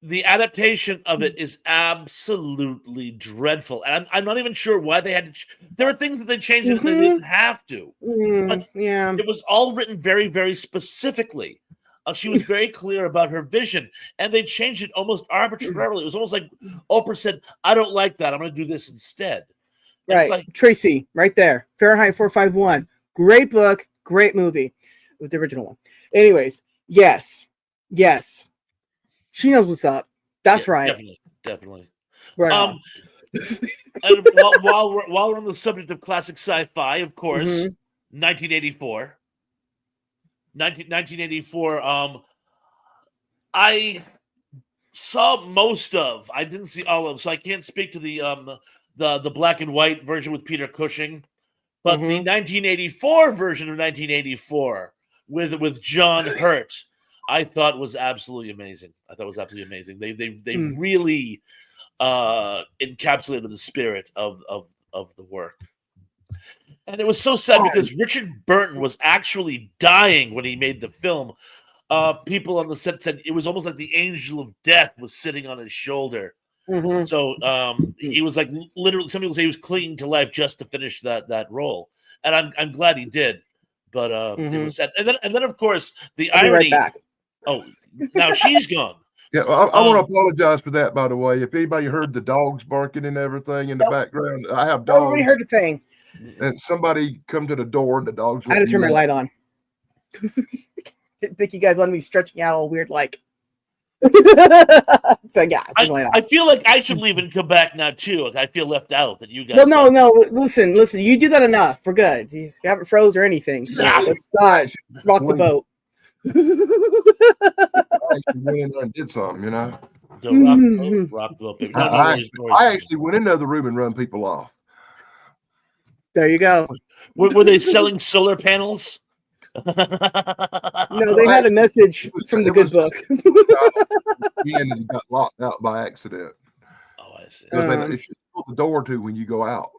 The adaptation of it is absolutely dreadful. And I'm not even sure why they had to. There are things that they changed that they didn't have to. But Yeah. it was all written very, very specifically. She was very clear about her vision, and they changed it almost arbitrarily. It was almost like Oprah said, I don't like that. I'm going to do this instead. And Right. it's like, Tracy, right there. Fahrenheit 451. Great book. Great movie with the original one. Anyways, yes. She knows what's up. That's yeah, right. Definitely. Right on. And while we're on the subject of classic sci-fi, of course, 1984. 1984. I saw most of. I didn't see all of, so I can't speak to the black and white version with Peter Cushing, but the 1984 version of 1984 with John Hurt, I thought was absolutely amazing. They really encapsulated the spirit of the work. And it was so sad because Richard Burton was actually dying when he made the film. People on the set said it was almost like the angel of death was sitting on his shoulder. So he was like literally. Some people say he was clinging to life just to finish that role, and I'm glad he did. But it was sad. And then of course the I'll irony. be right back. Oh, now she's gone. Yeah, well, I want to apologize for that, by the way. If anybody heard the dogs barking and everything in the background, I have dogs. Everybody heard the thing. And somebody come to the door and the dogs. I had to turn my light on. Didn't think you guys wanted me stretching out all weird like. So yeah, I feel like I should leave and come back now too. Like I feel left out that you guys. Well, no. Listen. You do that enough. We're good. You haven't froze or anything. So let's not rock the boat. I actually went in there and did something, you know. Rock the boat, baby. I actually went into the room and run people off. There you go. Were they selling solar panels? No, they had a message from the good book. And he got locked out by accident. Oh, I see. They should put the door to when you go out.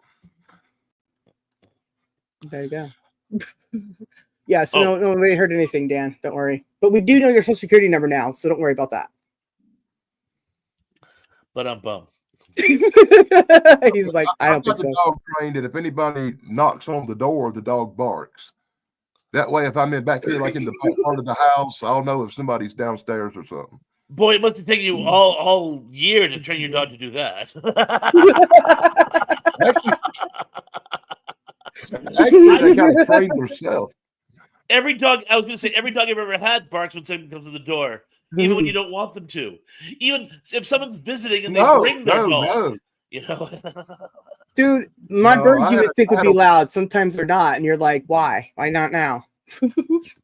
There you go. Yeah, so nobody heard anything, Dan. Don't worry. But we do know your social security number now, so don't worry about that. But I'm bummed. He's like, I don't think so. The dog trained that if anybody knocks on the door, the dog barks. That way, if I'm back here, like in the back part of the house, I'll know if somebody's downstairs or something. Boy, it must have taken you all year to train your dog to do that. Actually, they kind of trained themselves. Every dog I've ever had barks when someone comes to the door, even when you don't want them to. Even if someone's visiting and they bring their dog, you know. Dude, my birds you would think would be loud. Sometimes they're not, and you're like, why? Why not now?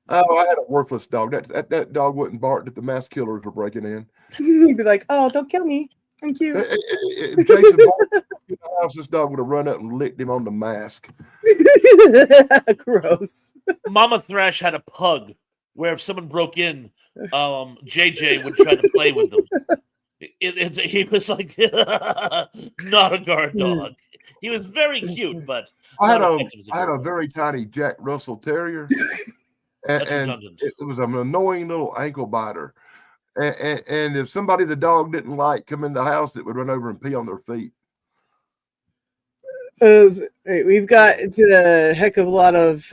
I had a worthless dog. That dog wouldn't bark if the mass killers were breaking in. You'd be like, oh, don't kill me. Thank you. If Jason barked in the house, this dog would have run up and licked him on the mask. Gross. Mama Thrash had a pug where if someone broke in, JJ would try to play with them. He was like not a guard dog. He was very cute, but I had a very tiny Jack Russell Terrier, and it was an annoying little ankle biter. And if somebody the dog didn't like come in the house, it would run over and pee on their feet. We've got a heck of a lot of.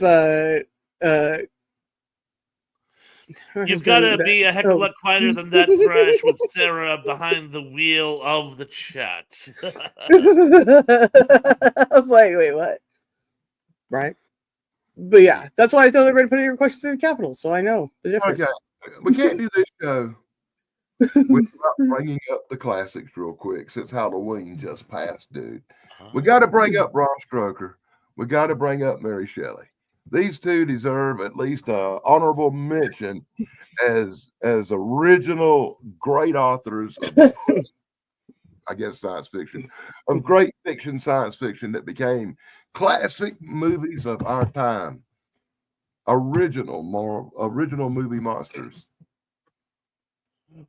You've got to be a heck of a lot quieter than that, Thrash, with Sarah behind the wheel of the chat. I was like, wait, what? Right? But yeah, that's why I told everybody to put your questions in capitals, so I know the difference. Okay, we can't do this show without bringing up the classics real quick, since Halloween just passed, dude. We got to bring up Bram Stoker. We got to bring up Mary Shelley. These two deserve at least an honorable mention as original great authors of, I guess, science fiction, of great fiction, science fiction that became classic movies of our time. Original movie monsters.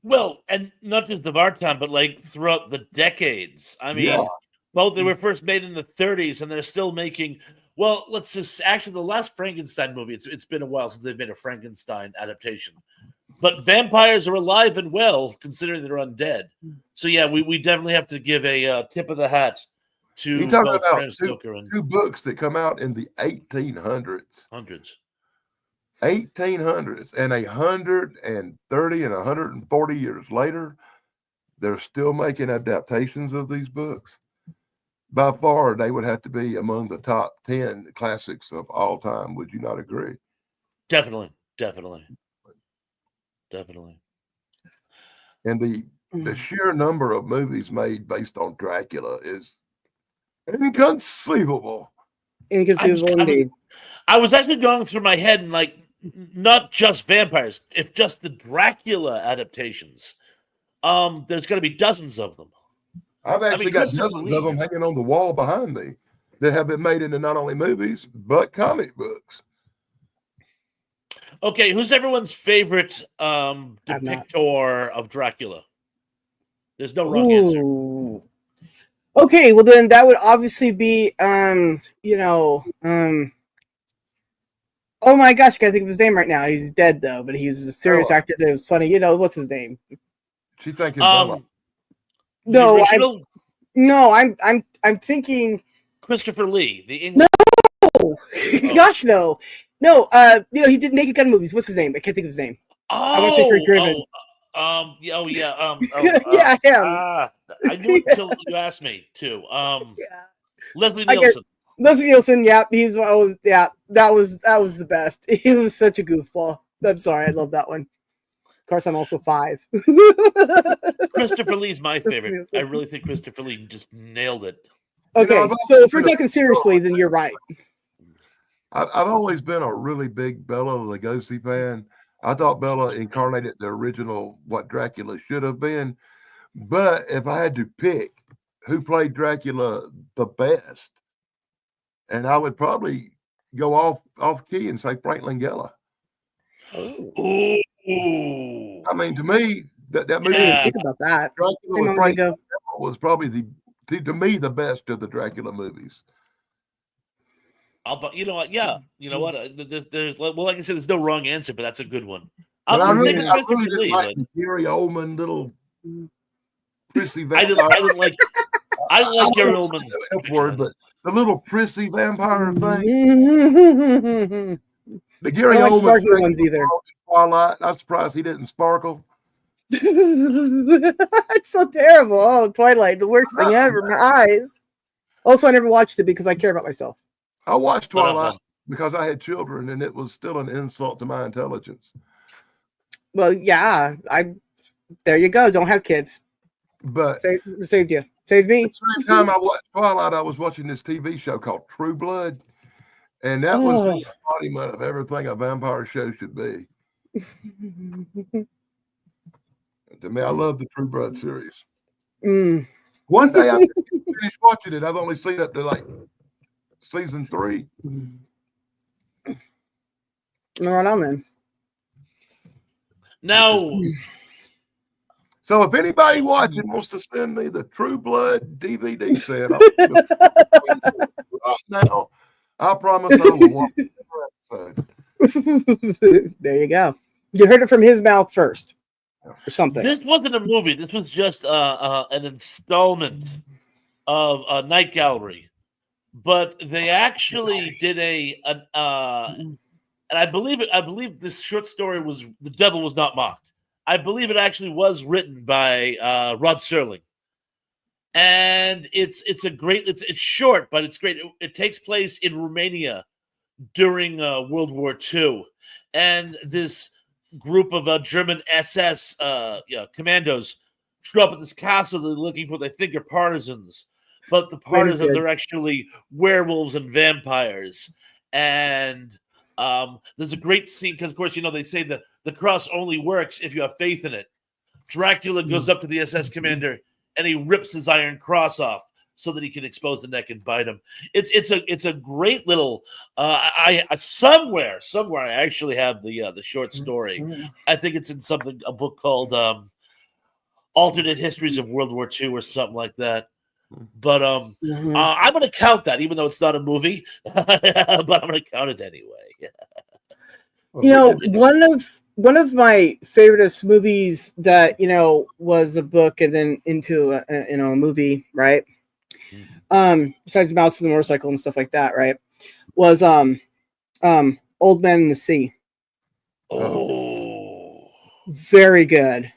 Well, and not just of our time, but like throughout the decades. I Yeah. mean, both they were first made in the 30s, and they're still making. Well, let's just actually the last Frankenstein movie. It's been a while since they've made a Frankenstein adaptation, but vampires are alive and well considering they're undead. So yeah, we definitely have to give a tip of the hat You to talking both about Bram Stoker and two books that come out in the 1800s. hundreds. 1800s, and 130 and 140 years later, they're still making adaptations of these books. By far, they would have to be among the top 10 classics of all time. Would you not agree? Definitely, definitely, definitely. And the sheer number of movies made based on Dracula is inconceivable. Inconceivable indeed. I was actually going through my head and like not just vampires, if just the Dracula adaptations. There's going to be dozens of them. I've actually got Christopher dozens of Lee. them hanging on the wall behind me that have been made into not only movies but comic books. Okay, who's everyone's favorite not. depictor of Dracula? There's no wrong answer. Ooh. Okay, well then that would obviously be oh my gosh, I can't think of his name right now. He's dead though, but he was a serious Bella. actor that was funny. What's his name? She thinking Bella. No, original I'm thinking Christopher Lee, the English. oh, gosh, no. He did Naked Gun movies. What's his name? I can't think of his name. I want to say Frank Driven. Yeah, him. I knew it until you asked me to. Yeah. Leslie Nielsen. Leslie Nielsen, yeah, that was the best. He was such a goofball. I'm sorry, I love that one. Of course, I'm also 5. Christopher Lee's my favorite. I really think Christopher Lee just nailed it. Okay, so if we're talking seriously, then you're right. I've always been a really big Bela Lugosi fan. I thought Bela incarnated the original what Dracula should have been. But if I had to pick who played Dracula the best, and I would probably go off key and say Frank Langella. Ooh. I mean, to me, that movie. I didn't think about that. Dracula with Frank Langella was probably to me the best of the Dracula movies. But you know what? Yeah, you know what? Well, like I said, there's no wrong answer, but that's a good one. But I really didn't like the Gary Oldman little prissy vampire. I didn't like Gary Oldman's word, but the little prissy vampire thing. The Gary Oldman ones either. Twilight. I'm surprised he didn't sparkle. It's so terrible. Oh, Twilight, the worst thing ever. My eyes. Also, I never watched it because I care about myself. I watched Twilight because I had children, and it was still an insult to my intelligence. Well, yeah, there you go. Don't have kids. But saved you. Saved me. At the same time I watched Twilight, I was watching this TV show called True Blood, and that was the embodiment of everything a vampire show should be. To me, I love the True Blood series. One day I finished watching it. I've only seen up to like season 3. Right on then. No. So if anybody watching wants to send me the True Blood DVD set now, I promise I will watch the episode. There you go. You heard it from his mouth first, or something. This wasn't a movie. This was just an installment of a Night Gallery, but they actually did and I believe this short story was "The Devil Was Not Mocked." I believe it actually was written by Rod Serling, and it's short, but it's great. It takes place in Romania during World War II, and this group of German SS commandos show up at this castle. They're looking for, they think, are partisans, but the partisans are actually werewolves and vampires. And there's a great scene because, of course, they say that the cross only works if you have faith in it. Dracula goes up to the SS commander and he rips his iron cross off so that he can expose the neck and bite him. It's a great little. I somewhere I actually have the short story. I think it's in a book called alternate histories of World War II or something like that. But Mhm. I'm going to count that, even though it's not a movie. But I'm going to count it anyway. You know, one of my favoriteest movies that was a book and then into a movie, right? Besides Mouse and the Motorcycle and stuff like that, right? Was Old Man in the Sea. Oh, Very good,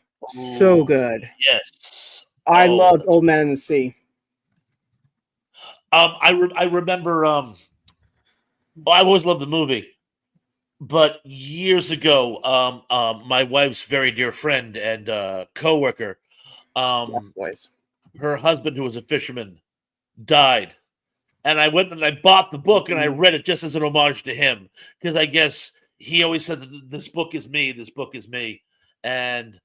so good. yes. I Oh, loved that's Old Man in the Sea. I remember. Well, I always loved the movie, but years ago, my wife's very dear friend and coworker, Yes, boys. her husband, who was a fisherman, died, and I went and I bought the book and I read it just as an homage to him because I guess he always said that this book is me, this book is me, and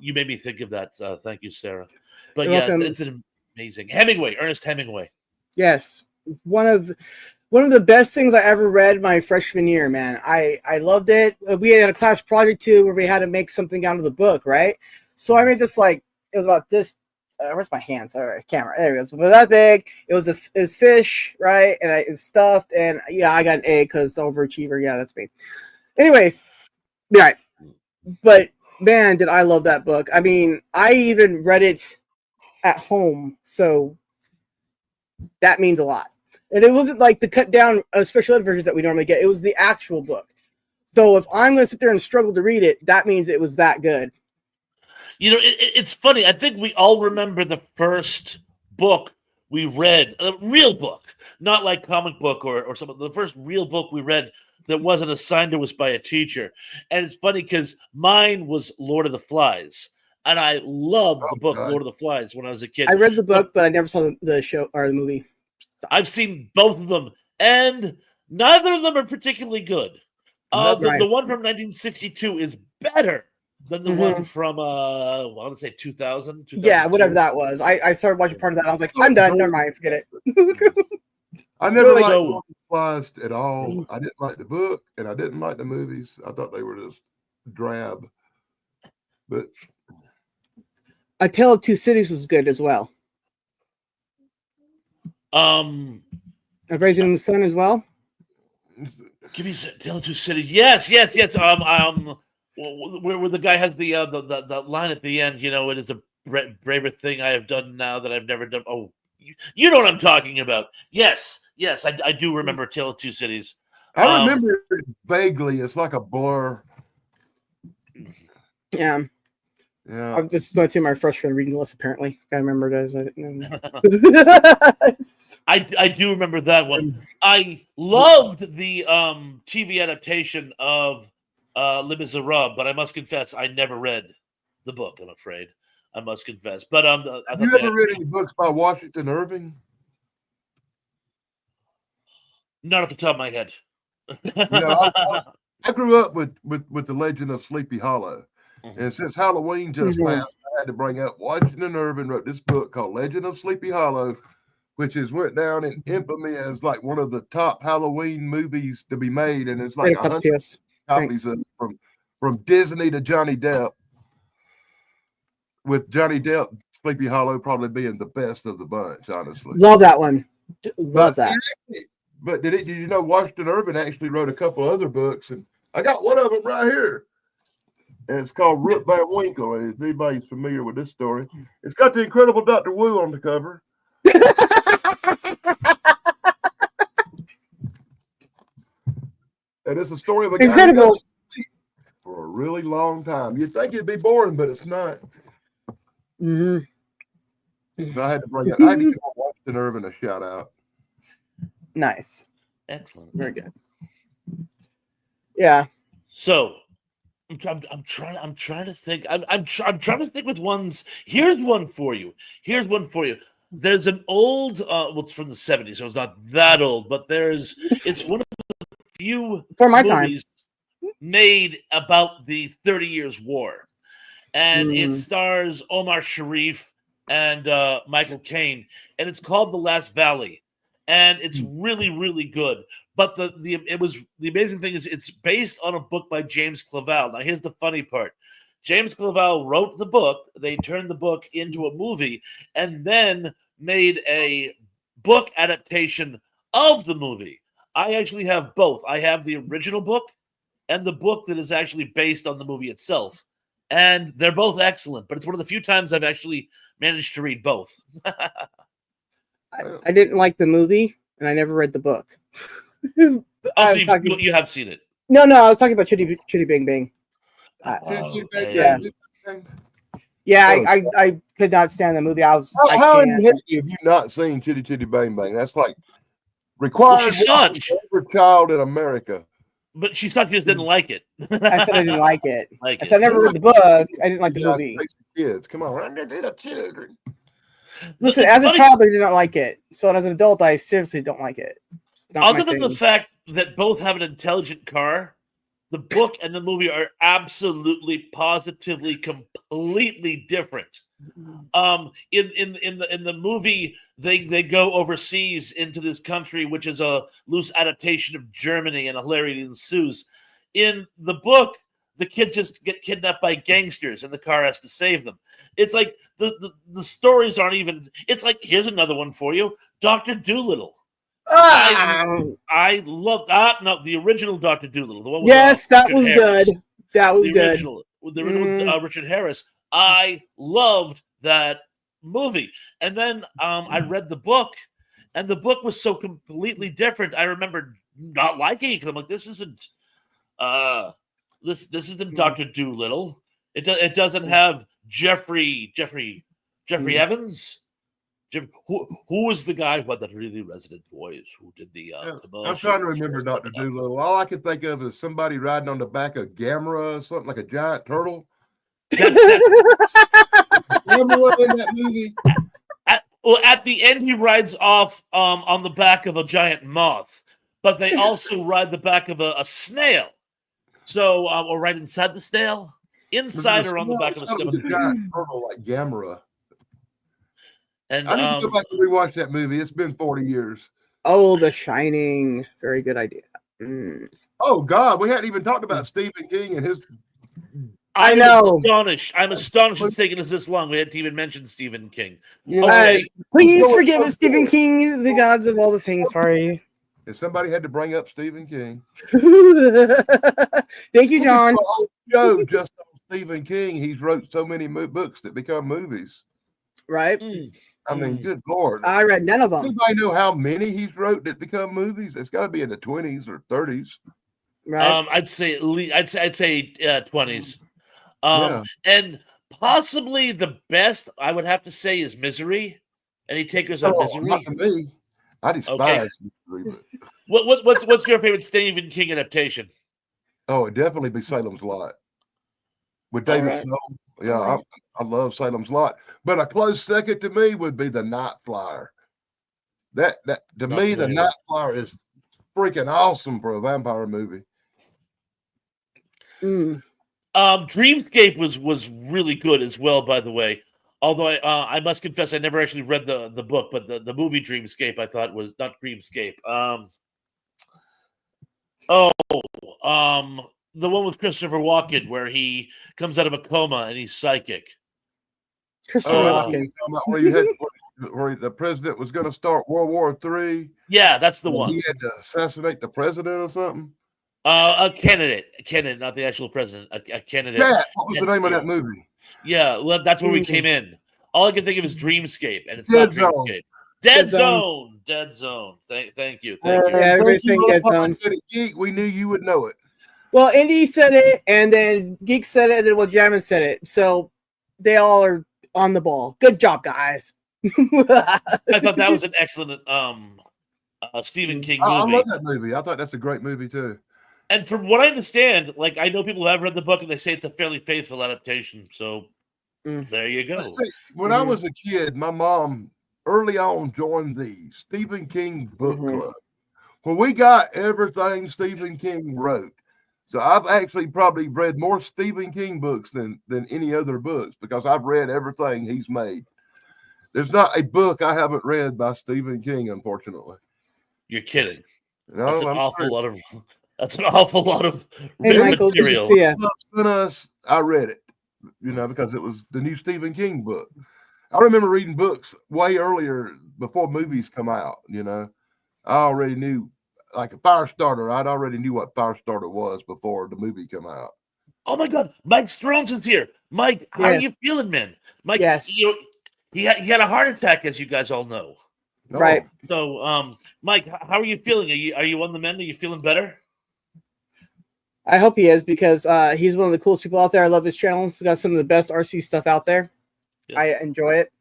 you made me think of that. Thank you, Sarah. But You're yeah, welcome. it's an amazing Hemingway, Ernest Hemingway. Yes, one of the best things I ever read my freshman year, man. I loved it. We had a class project too where we had to make something out of the book, right? So I made this it was about this. Where's my hands? All right, camera. There it goes. It was that big. It was fish, right? And it was stuffed. And yeah, I got an A because overachiever. Yeah, that's me. Anyways, yeah. But man, did I love that book. I mean, I even read it at home, so that means a lot. And it wasn't like the cut down special ed version that we normally get. It was the actual book. So if I'm going to sit there and struggle to read it, that means it was that good. You know, it's funny. I think we all remember the first book we read, a real book, not like comic book or something. The first real book we read that wasn't assigned to us by a teacher. And it's funny because mine was Lord of the Flies. And I loved the book God. Lord of the Flies when I was a kid. I read the book, but I never saw the show or the movie. I've seen both of them, and neither of them are particularly good. The one from 1962 is better than the one from I want to say 2000. Yeah, whatever that was. I started watching part of that. And I was like, I'm done. Never mind. Forget it. I never liked So- Lord of the Flies at all. I didn't like the book, and I didn't like the movies. I thought they were just drab. But A Tale of Two Cities was good as well. Raising in the Sun as well. Give me Tale of Two Cities. Yes. Where the guy has the line at the end. You know, it is a braver thing I have done now that I've never done. Oh, you know what I'm talking about. Yes, I do remember Tale of Two Cities. I remember it vaguely. It's like a blur. Yeah. Yeah. I'm just going through my freshman reading list. Apparently, I remember it as I didn't know. I do remember that one. I loved the TV adaptation of Les Miserables, but I must confess I never read the book. I'm afraid I must confess. But Have you ever read any books by Washington Irving? Not at the top of my head. You know, I grew up with the Legend of Sleepy Hollow. And since Halloween just passed, I had to bring up Washington Irving wrote this book called Legend of Sleepy Hollow, which went down in infamy as like one of the top Halloween movies to be made. And it's like 100 copies of from Disney to Johnny Depp, with Johnny Depp, Sleepy Hollow probably being the best of the bunch, honestly. Love that one. Love that. But did you know Washington Irving actually wrote a couple other books, and I got one of them right here. And it's called Rip Van Winkle. And if anybody's familiar with this story, it's got the incredible Dr. Wu on the cover. And it's a story of a guy Incredible. for a really long time. You'd think it'd be boring, but it's not. Mm-hmm. So I had to bring it. I had to give Washington Irving a shout out. Nice. Excellent. Very good. Yeah. So I'm trying to think. I'm trying to think with ones. Here's one for you. There's an old. Well, it's from the 70s, so it's not that old. But it's one of the few For my movies made about the 30 Years War, and it stars Omar Sharif and Michael Caine, and it's called The Last Valley, and it's really, really good. But the amazing thing is it's based on a book by James Clavell. Now here's the funny part: James Clavell wrote the book. They turned the book into a movie and then made a book adaptation of the movie. I actually have both. I have the original book and the book that is actually based on the movie itself. And they're both excellent, but it's one of the few times I've actually managed to read both. I didn't like the movie, and I never read the book. Also, you have seen it. No, I was talking about Chitty Bang Bang. Yeah, I could not stand the movie. How in the history have you not seen Chitty Chitty Bang Bang? That's like required for every child in America. But she thought she just didn't like it. I said I didn't like it. I said I never read the book. I didn't like the movie. Kids, come on, they're children. Listen, as a child, I did not like it. So as an adult, I seriously don't like it. Other than the fact that both have an intelligent car, the book and the movie are absolutely, positively, completely different. In the movie, they go overseas into this country, which is a loose adaptation of Germany, and hilarity ensues. In the book, the kids just get kidnapped by gangsters, and the car has to save them. It's like the stories aren't even. It's like, here's another one for you, Dr. Dolittle. I loved the original Dr. Dolittle. The one with that was good. That was good. Original with Richard Harris. I loved that movie. And then I read the book, and the book was so completely different. I remember not liking it because I'm like, this isn't Dr. Dolittle. It doesn't have Jeffrey Evans. Who was the guy who had that really resonant voice? Who did the I'm trying to remember Dr. Dolittle. All I can think of is somebody riding on the back of Gamera, something like a giant turtle. Gamera in that movie. At the end, he rides off on the back of a giant moth, but they also ride the back of a snail. So, or right inside the snail, inside or on the back of a snail. A giant turtle like Gamera. And I need to go back and rewatch that movie. It's been 40 years. Oh, The Shining. Very good idea. Oh, God. We hadn't even talked about Stephen King and his... I know. I'm astonished it's taken us this long. We hadn't even mentioned Stephen King. Please forgive us, Stephen King, the gods of all the things. Sorry. If somebody had to bring up Stephen King. Thank you, John. Joe, just on Stephen King, he's wrote so many books that become movies. Right? I mean, good Lord. I read none of them. Anybody know how many he's wrote that become movies? It's got to be in the 20s or 30s. Right. I'd say 20s. And possibly the best I would have to say is Misery. Any takers on Misery? Not to me. I despise Misery. But... What's your favorite Stephen King adaptation? Oh, it'd definitely be Salem's Lot with David Snow. Yeah, I love Salem's Lot. But a close second to me would be The Night Flyer. That to me, The Night Flyer is freaking awesome for a vampire movie. Dreamscape was really good as well, by the way. Although I must confess I never actually read the book, but the movie Dreamscape I thought was not Dreamscape. The one with Christopher Walken where he comes out of a coma and he's psychic. Christopher Walken. Where the president was going to start World War III. Yeah, that's the one. He had to assassinate the president or something. A candidate, not the actual president. A candidate. Yeah, what was the name of that movie? Yeah, well, that's where we came in. All I can think of is Dreamscape, and it's not Dreamscape. Dead Zone. Thank you. Yeah, everything Dead Zone. Geek, we knew you would know it. Well, Indy said it, and then Geek said it, and then Jammin said it. So they all are on the ball. Good job, guys. I thought that was an excellent Stephen King movie. I love that movie. I thought that's a great movie too. And from what I understand, like I know people who have read the book and they say it's a fairly faithful adaptation. So there you go. When I was a kid, my mom early on joined the Stephen King book club, where we got everything Stephen King wrote. So I've actually probably read more Stephen King books than any other books because I've read everything he's made. There's not a book I haven't read by Stephen King, unfortunately. You're kidding. No, that's an awful lot of. That's an awful lot of written material. I read it. because it was the new Stephen King book. I remember reading books way earlier before movies come out. I already knew, like a Firestarter. I'd already knew what Firestarter was before the movie come out. Oh my God, Mike Stronson's here. Mike, how are Yeah. you feeling, man? Mike, Yes. he had a heart attack, as you guys all know. Right. So, Mike, how are you feeling? Are you on the mend? Are you feeling better? I hope he is, because he's one of the coolest people out there. I love his channel. He's got some of the best RC stuff out there. Yeah. I enjoy it.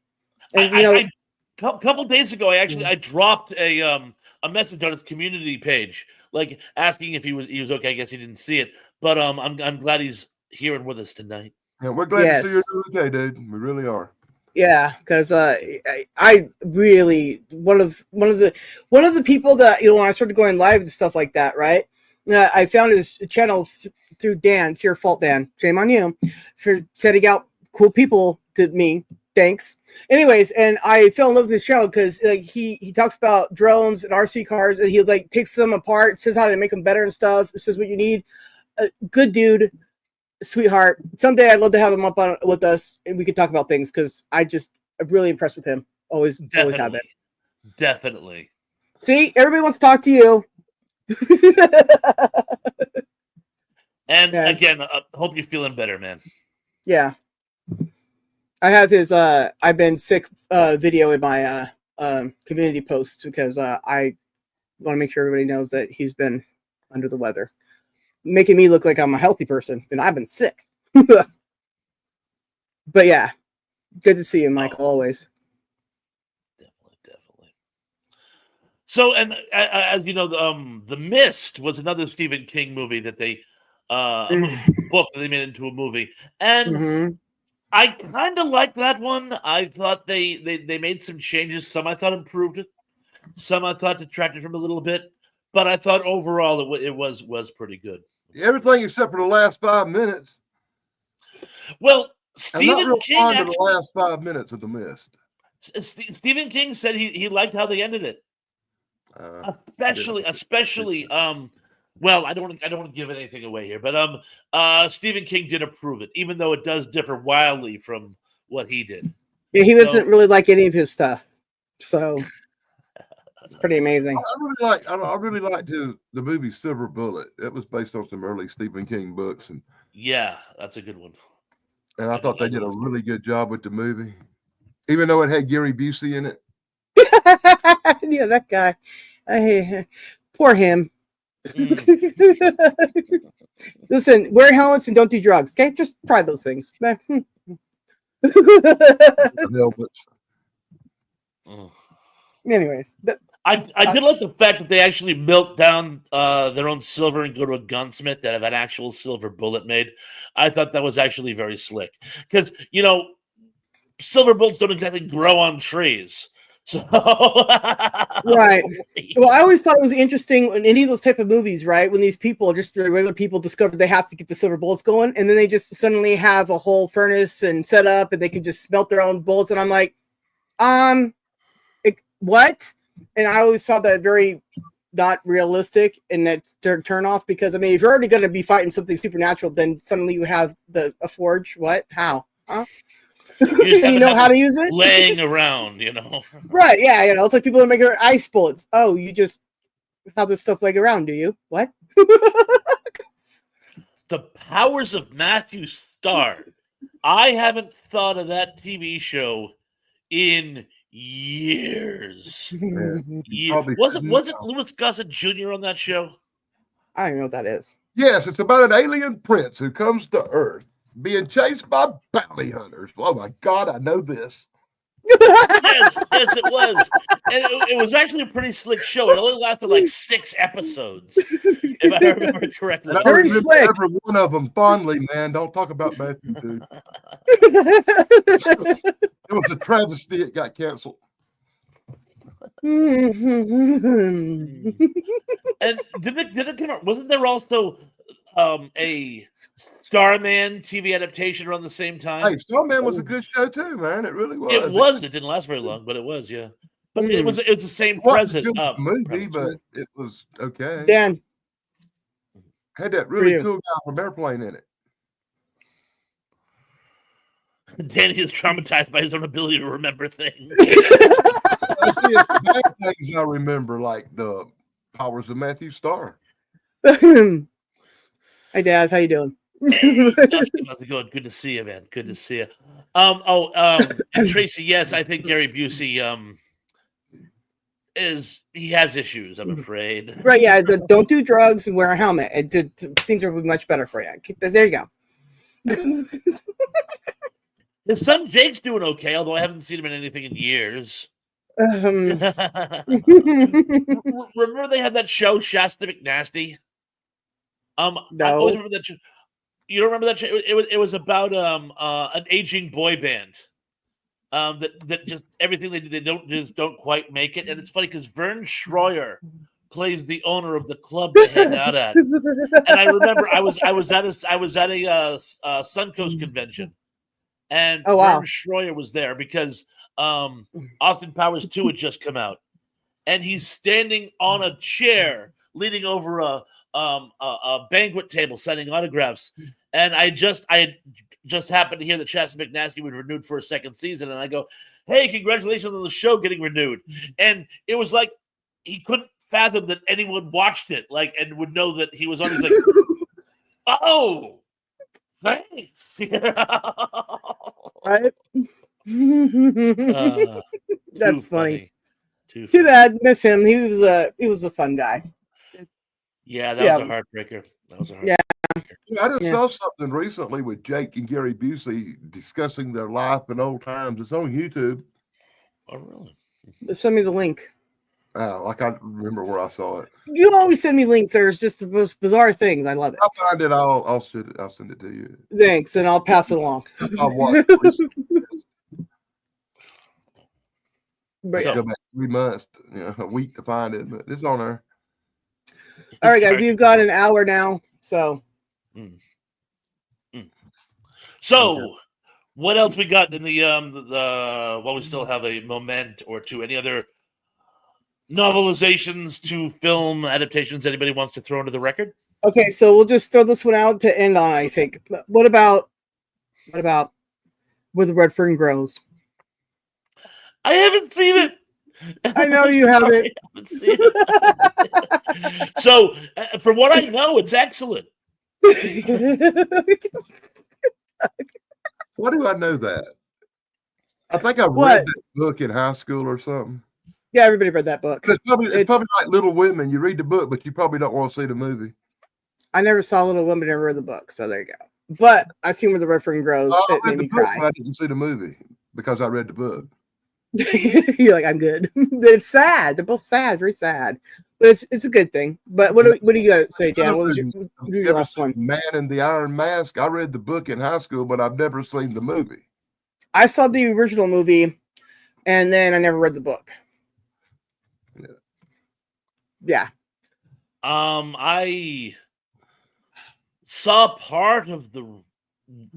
And a couple days ago, I dropped a message on his community page, like asking if he was okay. I guess he didn't see it, but I'm glad he's here and with us tonight. Yeah, we're glad to see you okay, dude. We really are. Yeah, because I really one of the people that when I started going live and stuff like that, right? I found his channel through Dan. It's your fault, Dan. Shame on you for setting out cool people to me. Thanks. Anyways, and I fell in love with his channel because he talks about drones and RC cars, and he takes them apart, says how to make them better and stuff. Says what you need. Good dude. Sweetheart. Someday I'd love to have him up on with us and we could talk about things, because I'm really impressed with him. Always have been. Definitely. See, everybody wants to talk to you. And again, hope you're feeling better, man. Yeah. I have his I've been sick video in my community post, because I want to make sure everybody knows that he's been under the weather, making me look like I'm a healthy person, and I've been sick. But yeah, good to see you, Michael. Always. Definitely. So, and as you know, The Mist was another Stephen King movie that they book that they made into a movie, and I kind of liked that one. I thought they made some changes. Some I thought improved it. Some I thought detracted from it a little bit. But I thought overall it was pretty good. Everything except for the last 5 minutes. Well, I'm not Stephen real King fond of the last 5 minutes of The Mist. Stephen King said he liked how they ended it, especially. Well, I don't want to give anything away here, but Stephen King did approve it, even though it does differ wildly from what he did. Yeah, he doesn't really like any of his stuff, so it's pretty amazing. I really liked the movie Silver Bullet. It was based on some early Stephen King books, and yeah, that's a good one. And I thought they did a really good job with the movie, even though it had Gary Busey in it. Yeah, that guy. Poor him. Listen, wear helmets and don't do drugs. Okay, just try those things. Anyways, I did like the fact that they actually melt down their own silver and go to a gunsmith that have an actual silver bullet made. I thought that was actually very slick, because silver bullets don't exactly grow on trees. So right. Well, I always thought it was interesting in any of those type of movies, right? When these people, just regular people, discover they have to get the silver bullets going, and then they just suddenly have a whole furnace and set up, and they can just smelt their own bullets. And I'm like, what? And I always found that very not realistic, and that's their turn off, because I mean, if you're already going to be fighting something supernatural, then suddenly you have a forge. What? How? Huh? You know how to use it? Laying around, Right, yeah, it's like people are making ice bullets. Oh, you just have this stuff laying around, do you? What? The Powers of Matthew Starr. I haven't thought of that TV show in years. Was it Louis Gossett Jr. on that show? I don't even know what that is. Yes, it's about an alien prince who comes to Earth being chased by bounty hunters. Oh my God, I know this. yes, it was. And it was actually a pretty slick show. It only lasted like 6 episodes, if I remember correctly. And I remember every one of them fondly, man. Don't talk about Matthew, dude. It was a travesty. It got canceled. And did it come out? Wasn't there also a Starman TV adaptation around the same time? Hey, Starman was a good show too, man. It really was. It was. It didn't last very long, but it was, yeah. But it was the same president. Movie, but it was okay. Dan had that really cool guy from Airplane in it. Danny is traumatized by his own ability to remember things. I see it's the bad things I remember, like the powers of Matthew Starr. Hey, Daz, how you doing? Hey, how's it going? Good to see you, man. Good to see you. And Tracy, yes, I think Gary Busey he has issues, I'm afraid. Right, yeah. Don't do drugs and wear a helmet. Things will be much better for you. There you go. His son Jake's doing okay, although I haven't seen him in anything in years. Um, Remember they had that show, Shasta McNasty? I always no. remember that show. You don't remember that show? It was about an aging boy band. That just everything they do, they don't quite make it. And it's funny because Vern Schroyer plays the owner of the club they hang out at. And I remember I was at a Suncoast convention. And Oh, wow. Vern Schroyer was there because Austin Powers 2 had just come out, and he's standing on a chair, leaning over a banquet table, signing autographs. And I had just happened to hear that Shasta McNasty was renewed for a second season, and I go, "Hey, congratulations on the show getting renewed!" And it was like he couldn't fathom that anyone watched it, and would know that he was on. He's like, "Oh." Thanks. Right? That's funny. Too Too funny. bad. Miss him. He was a fun guy. Yeah, that was a heartbreaker. Yeah. I just saw something recently with Jake and Gary Busey discussing their life and old times. It's on YouTube. Oh, really? Send me the link. I can't remember where I saw it. You always send me links. There's just the most bizarre things. I love it. I'll find it. I'll send it to you. Thanks, and I'll pass it along. I'll watch it. But Go back 3 months, a week to find it, but it's on there. all right, guys, we've got an hour now. So, what else we got in the while we still have a moment or two? Any other novelizations to film adaptations anybody wants to throw into the record? Okay, so we'll just throw this one out to end on, I think. What about Where the Red Fern Grows? I haven't seen it. I know you haven't. I haven't seen it. So, from what I know, it's excellent. Why do I know that? I think I read that book in high school or something. Yeah, everybody read that book. It's probably like Little Women. You read the book, but you probably don't want to see the movie. I never saw Little Women, never read the book, so there you go. But I've seen Where the Red Fern Grows. It made me cry. I didn't see the movie because I read the book. You're like, I'm good. It's sad. They're both sad, very sad. But it's a good thing. But what do you got to say, Dan? What was your last one? Man in the Iron Mask. I read the book in high school, but I've never seen the movie. I saw the original movie, and then I never read the book. Yeah. I saw part of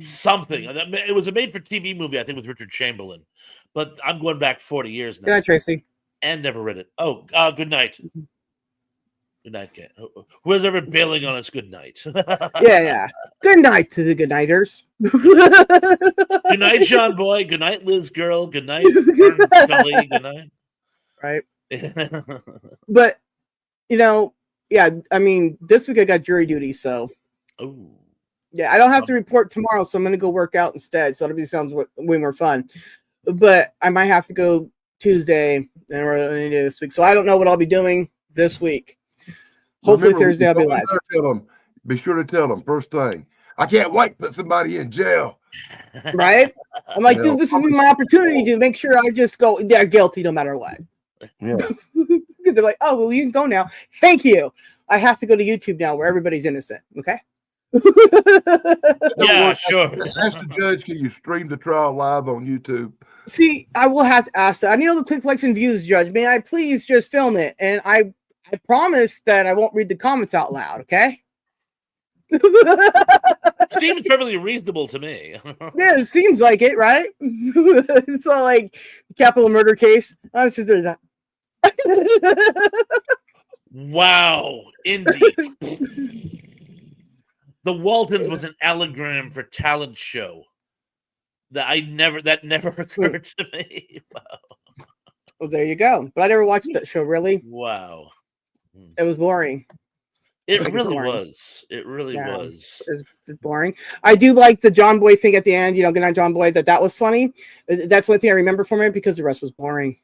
something. It was a made-for-TV movie, I think, with Richard Chamberlain. But I'm going back 40 years now. Good night, Tracy. And never read it. Oh, good night. Good night, Ken. Who's ever bailing on us, good night. Yeah. Good night to the good nighters. Good night, Sean Boy. Good night, Liz Girl. Good night, Vern Scully. Good night. Right. But, I mean, this week I got jury duty, so. Oh. Yeah, I don't have to report tomorrow, so I'm going to go work out instead. So that'll sounds way more fun. But I might have to go Tuesday and we're going to do this week. So I don't know what I'll be doing this week. Hopefully Thursday I'll be live. Be sure to tell them first thing. I can't wait to put somebody in jail. Right? I'm like, dude, this will be my opportunity to make sure I just go, they're guilty no matter what. Yeah. They're like, oh, well, you can go now. Thank you. I have to go to YouTube now where everybody's innocent. Okay. Yeah, sure. Ask the judge, can you stream the trial live on YouTube? See, I will have to ask that. I need all the clicks, likes, and views, Judge. May I please just film it? And I promise that I won't read the comments out loud, okay? Seems perfectly reasonable to me. Yeah, it seems like it, right? It's all like capital murder case. I was just doing that. Wow, indeed. The Waltons was an allogram for talent show. that never occurred to me. Wow. Well, there you go. But I never watched that show. Really, Wow. it was boring. It Like, really boring. was. It really Yeah. was. It's boring. I do like the John Boy thing at the end. Good night, John Boy. That was funny. That's the only thing I remember from it because the rest was boring.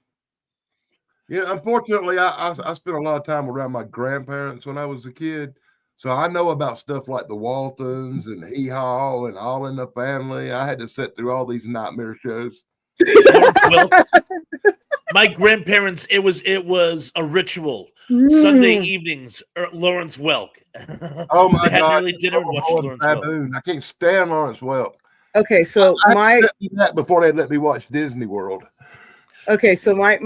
Yeah, unfortunately, I spent a lot of time around my grandparents when I was a kid, so I know about stuff like the Waltons and Hee Haw and All in the Family. I had to sit through all these nightmare shows. Well, my grandparents, it was a ritual. Sunday evenings, Lawrence Welk. Oh my They had God! early dinner and watched Lawrence Welk. Baboon. I can't stand Lawrence Welk. Okay, so I had to sit through that before they let me watch Disney World. Okay, so my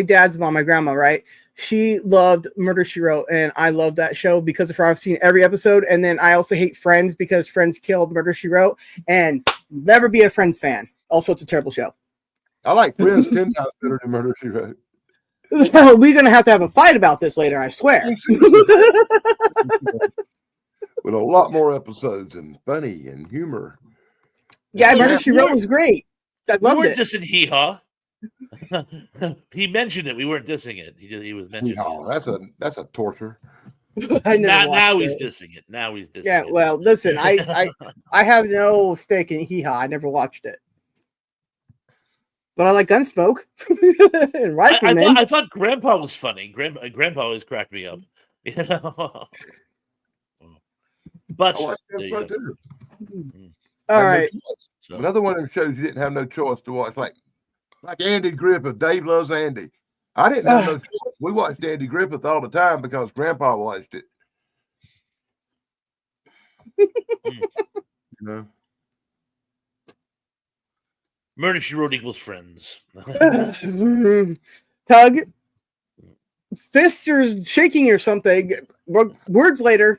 dad's mom, my grandma, right? She loved Murder, She Wrote, and I love that show because of her. I've seen every episode, and then I also hate Friends because Friends killed Murder, She Wrote, and never be a Friends fan. Also, it's a terrible show. I like Friends 10 times better than Murder, She Wrote. We're gonna have to have a fight about this later, I swear. With a lot more episodes and funny and humor. Yeah, Murder, She Wrote was great. I loved we weren't it. dissing Hee Haw. He mentioned it. We weren't dissing it. He was mentioning it. That's a torture. Now he's dissing it. Now he's dissing Yeah, it. well, listen, I have no stake in Hee Haw. I never watched it. But I like Gunsmoke and Rifleman. I thought Grandpa was funny. Grandpa always cracked me up. But I there you go. All right. So. Another one of them shows you didn't have no choice to watch, like Andy Griffith. Dave loves Andy. I didn't have no choice. We watched Andy Griffith all the time because Grandpa watched it. Murder, She Wrote equals Friends. Tug, fists are shaking or something. Words later.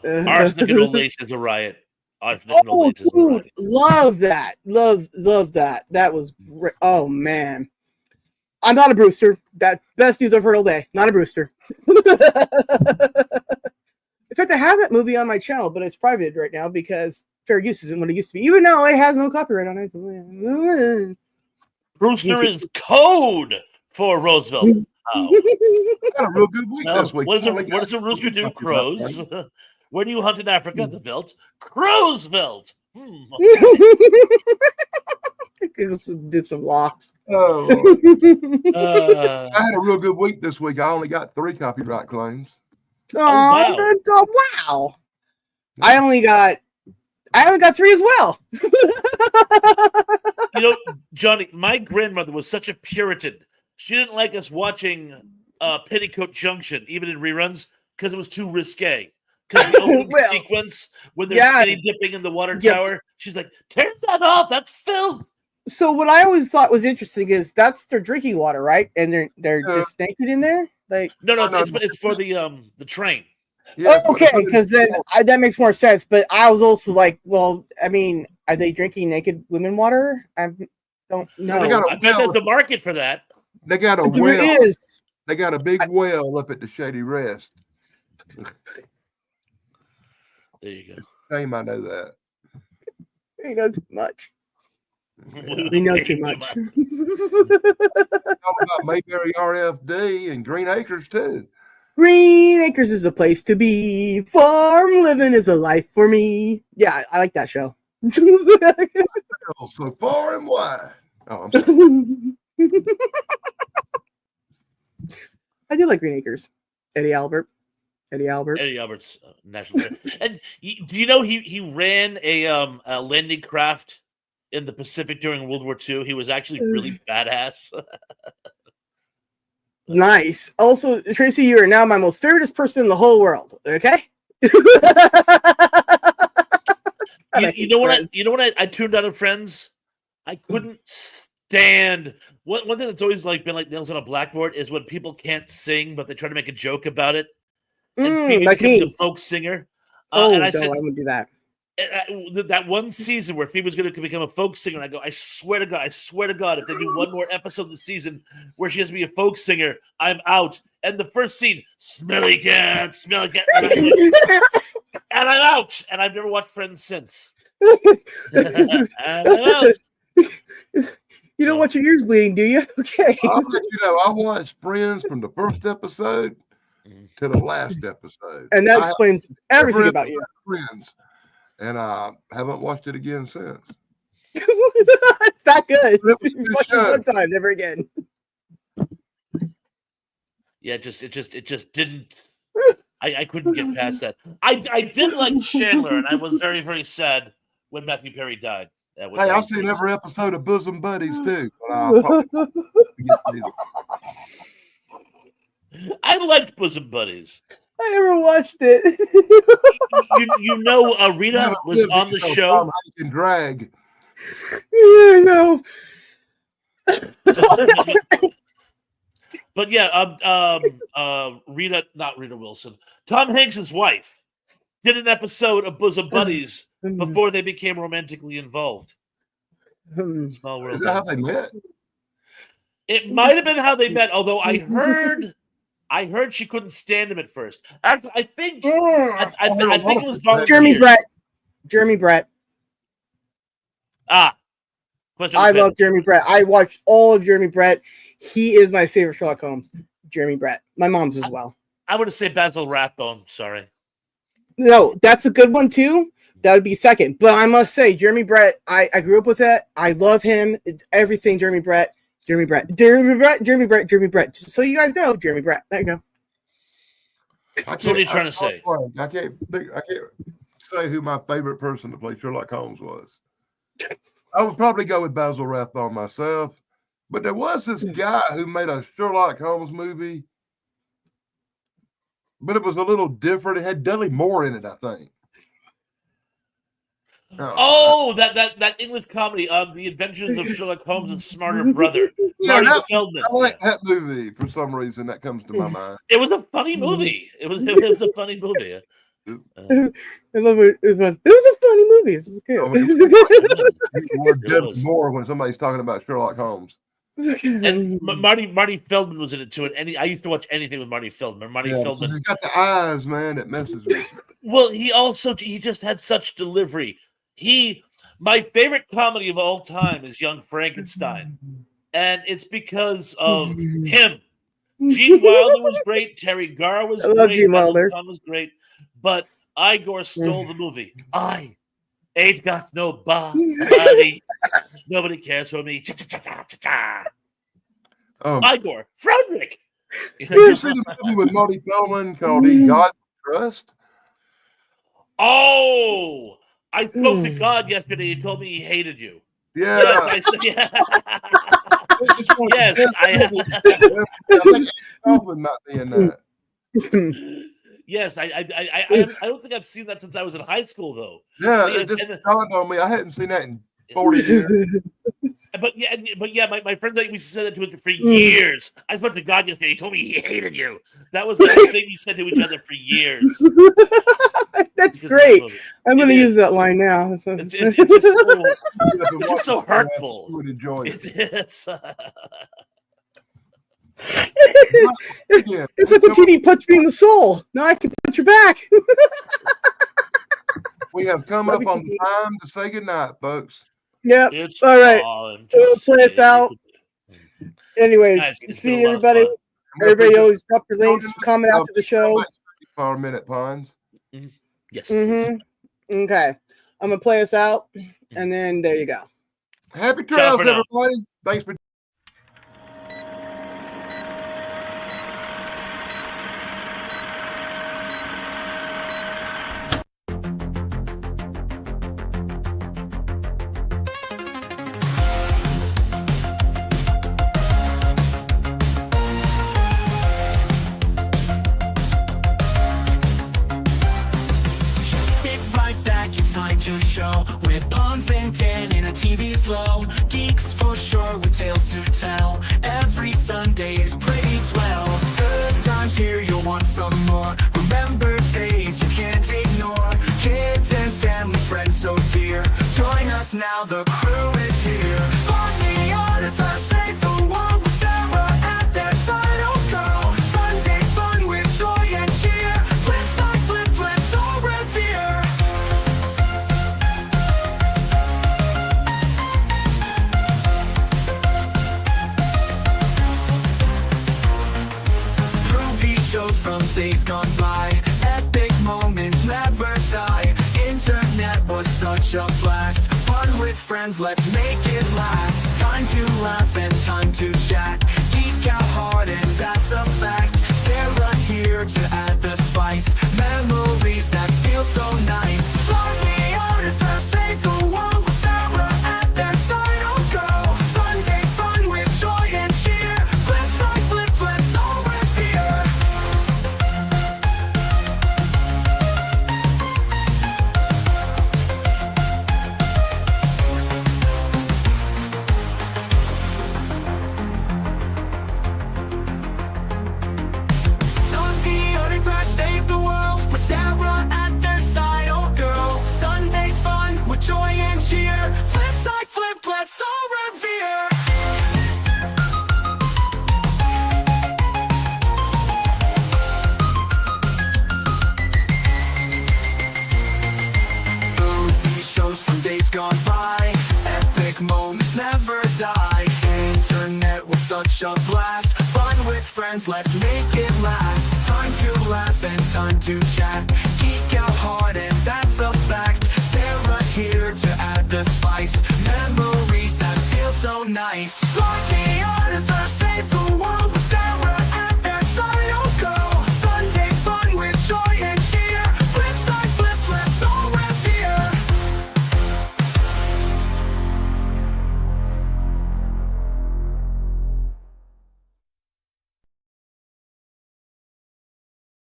Arsenic and Old Lace is a riot. Oh, dude, love that. Love that. That was great. Oh, man. I'm not a Brewster. That best news I've heard all day. Not a Brewster. In fact, I have that movie on my channel, but it's private right now because fair use isn't what it used to be, even though it has no copyright on it. Brewster is code for Roosevelt. Got a real good week this week. What does a rooster do? Crows. Where do you hunt in Africa? The veldt. Crowsvelt. Did some locks. Oh. I had a real good week this week. I only got 3 copyright claims. Wow. I only got 3 as well. Johnny, my grandmother was such a Puritan. She didn't like us watching Petticoat Junction, even in reruns, because it was too risque. Because the opening sequence, when they're skinny dipping in the water tower, she's like, turn that off. That's filth. So what I always thought was interesting is that's their drinking water, right? And they're just naked in there? Like No, it's for the train. Yeah, okay, because then that makes more sense. But I was also like, well, I mean, are they drinking naked women water? I don't know. I bet there's a market for that. They got a there well. Is. They got a big well up at the Shady Rest. There you go. Shame I know that. You know too much. We know too much. Talk about Mayberry RFD and Green Acres too. Green Acres is a place to be. Farm living is a life for me. Yeah, I like that show. So far and wide. Oh, I'm sorry. I do like Green Acres. Eddie Albert's national. And do you know he ran a landing craft in the Pacific during World War II? He was actually really badass. Nice. Also, Tracy, you are now my most favorite person in the whole world. Okay. you know what? I tuned out of Friends. I couldn't stand. One thing that's always been like nails on a blackboard is when people can't sing, but they try to make a joke about it. And Phoebe like becomes me. the folk singer. I I wouldn't do that. that one season where Phoebe was going to become a folk singer, and I go, I swear to God, if they do one more episode of the season where she has to be a folk singer, I'm out. And the first scene, smelly cat, and I'm out. And I've never watched Friends since. And I'm out. You don't want your ears bleeding, do you? Okay. I'll let you know, I watched Friends from the first episode to the last episode. And that explains everything about you. Friends. And I haven't watched it again since. It's that good. Watch it one time, never again. Yeah, it just didn't. I couldn't get past that. I did like Chandler, and I was very, very sad when Matthew Perry died. Hey, I've seen every episode of Bosom Buddies too. But I liked Bosom Buddies. I never watched it. you know, Rita was on the show. Can drag. Yeah, I know. But yeah, not Rita Wilson. Tom Hanks' wife did an episode of Bosom Buddies before they became romantically involved. Small world. Is that how they met? It might have been how they met, although I heard she couldn't stand him at first. Actually, I think it was volunteered. Jeremy Brett. I love Jeremy Brett. I watched all of Jeremy Brett. He is my favorite Sherlock Holmes. Jeremy Brett. My mom's as well. I would have said Basil Rathbone. Sorry. No, that's a good one too. That would be second. But I must say, Jeremy Brett, I grew up with it. I love him. Everything Jeremy Brett. Just so you guys know, Jeremy Brett. There you go. So what are you trying to say? I can't say who my favorite person to play Sherlock Holmes was. I would probably go with Basil Rathbone myself. But there was this guy who made a Sherlock Holmes movie. But it was a little different. It had Dudley Moore in it, I think. That English comedy of The Adventures of Sherlock Holmes and Smarter Brother. Yeah, Marty Feldman. I like that movie for some reason. That comes to my mind. It was a funny movie. It was a funny movie. I love it. It was a funny movie. This is good. More when somebody's talking about Sherlock Holmes. And Marty Feldman was in it too. And I used to watch anything with Marty Feldman. Feldman. He's got the eyes, man. That messes with me. Well, he just had such delivery. My favorite comedy of all time is Young Frankenstein, and it's because of him. Gene Wilder was great. Terry Garr was great. I love Gene Wilder. Was great, but Igor stole the movie. I ain't got no body. Nobody cares for me. Igor Frederick. You seen the movie with Marty Feldman called "In God We Trust"? Oh, I spoke to God yesterday. He told me he hated you. Yeah. Yes, I said, yes, I think Feldman not being that. Yes, I don't think I've seen that since I was in high school, though. Yeah, it just dawned on me. I hadn't seen that in 40 years. But yeah, my friends like we said that to it for years. I spoke to God yesterday. He told me he hated you. That was the thing we said to each other for years. That's great. I'm going to use that line now. It's just so hurtful. You would enjoy it. It's like when TD punched me in the soul. Now I can punch your back. We have come up on time to say goodnight, folks. Yep. It's all right. We'll play us out. Anyways, see everybody. Everybody always drop your links, comment after the show. For a minute, Pons. Yes. Okay. I'm going to play us out, and then there you go. Happy trails, everybody. Thanks for show with Pons and Tan in a TV flow. Geeks for sure with tales friends, let's make it last. Time to laugh and time to chat. Geek out hard and that's a fact. Sarah here to add the spice. Memories that feel so nice. Fly me out at the save the world with Sarah at their side. Oh go. Sunday fun with joy and cheer. Flip side flip flips all revere. Save the world with Sarah at their side. Oh girl, Sunday's fun with joy and cheer. Flip side flip, let's all revere. These shows from days gone by. Epic moments never die. Internet was such a blast. Fun with friends, let's make it last. Time to laugh and time to chat. Geek out hard and that's a fact. Sarah here to add the spice. Memories that feel so nice. Fly me out of the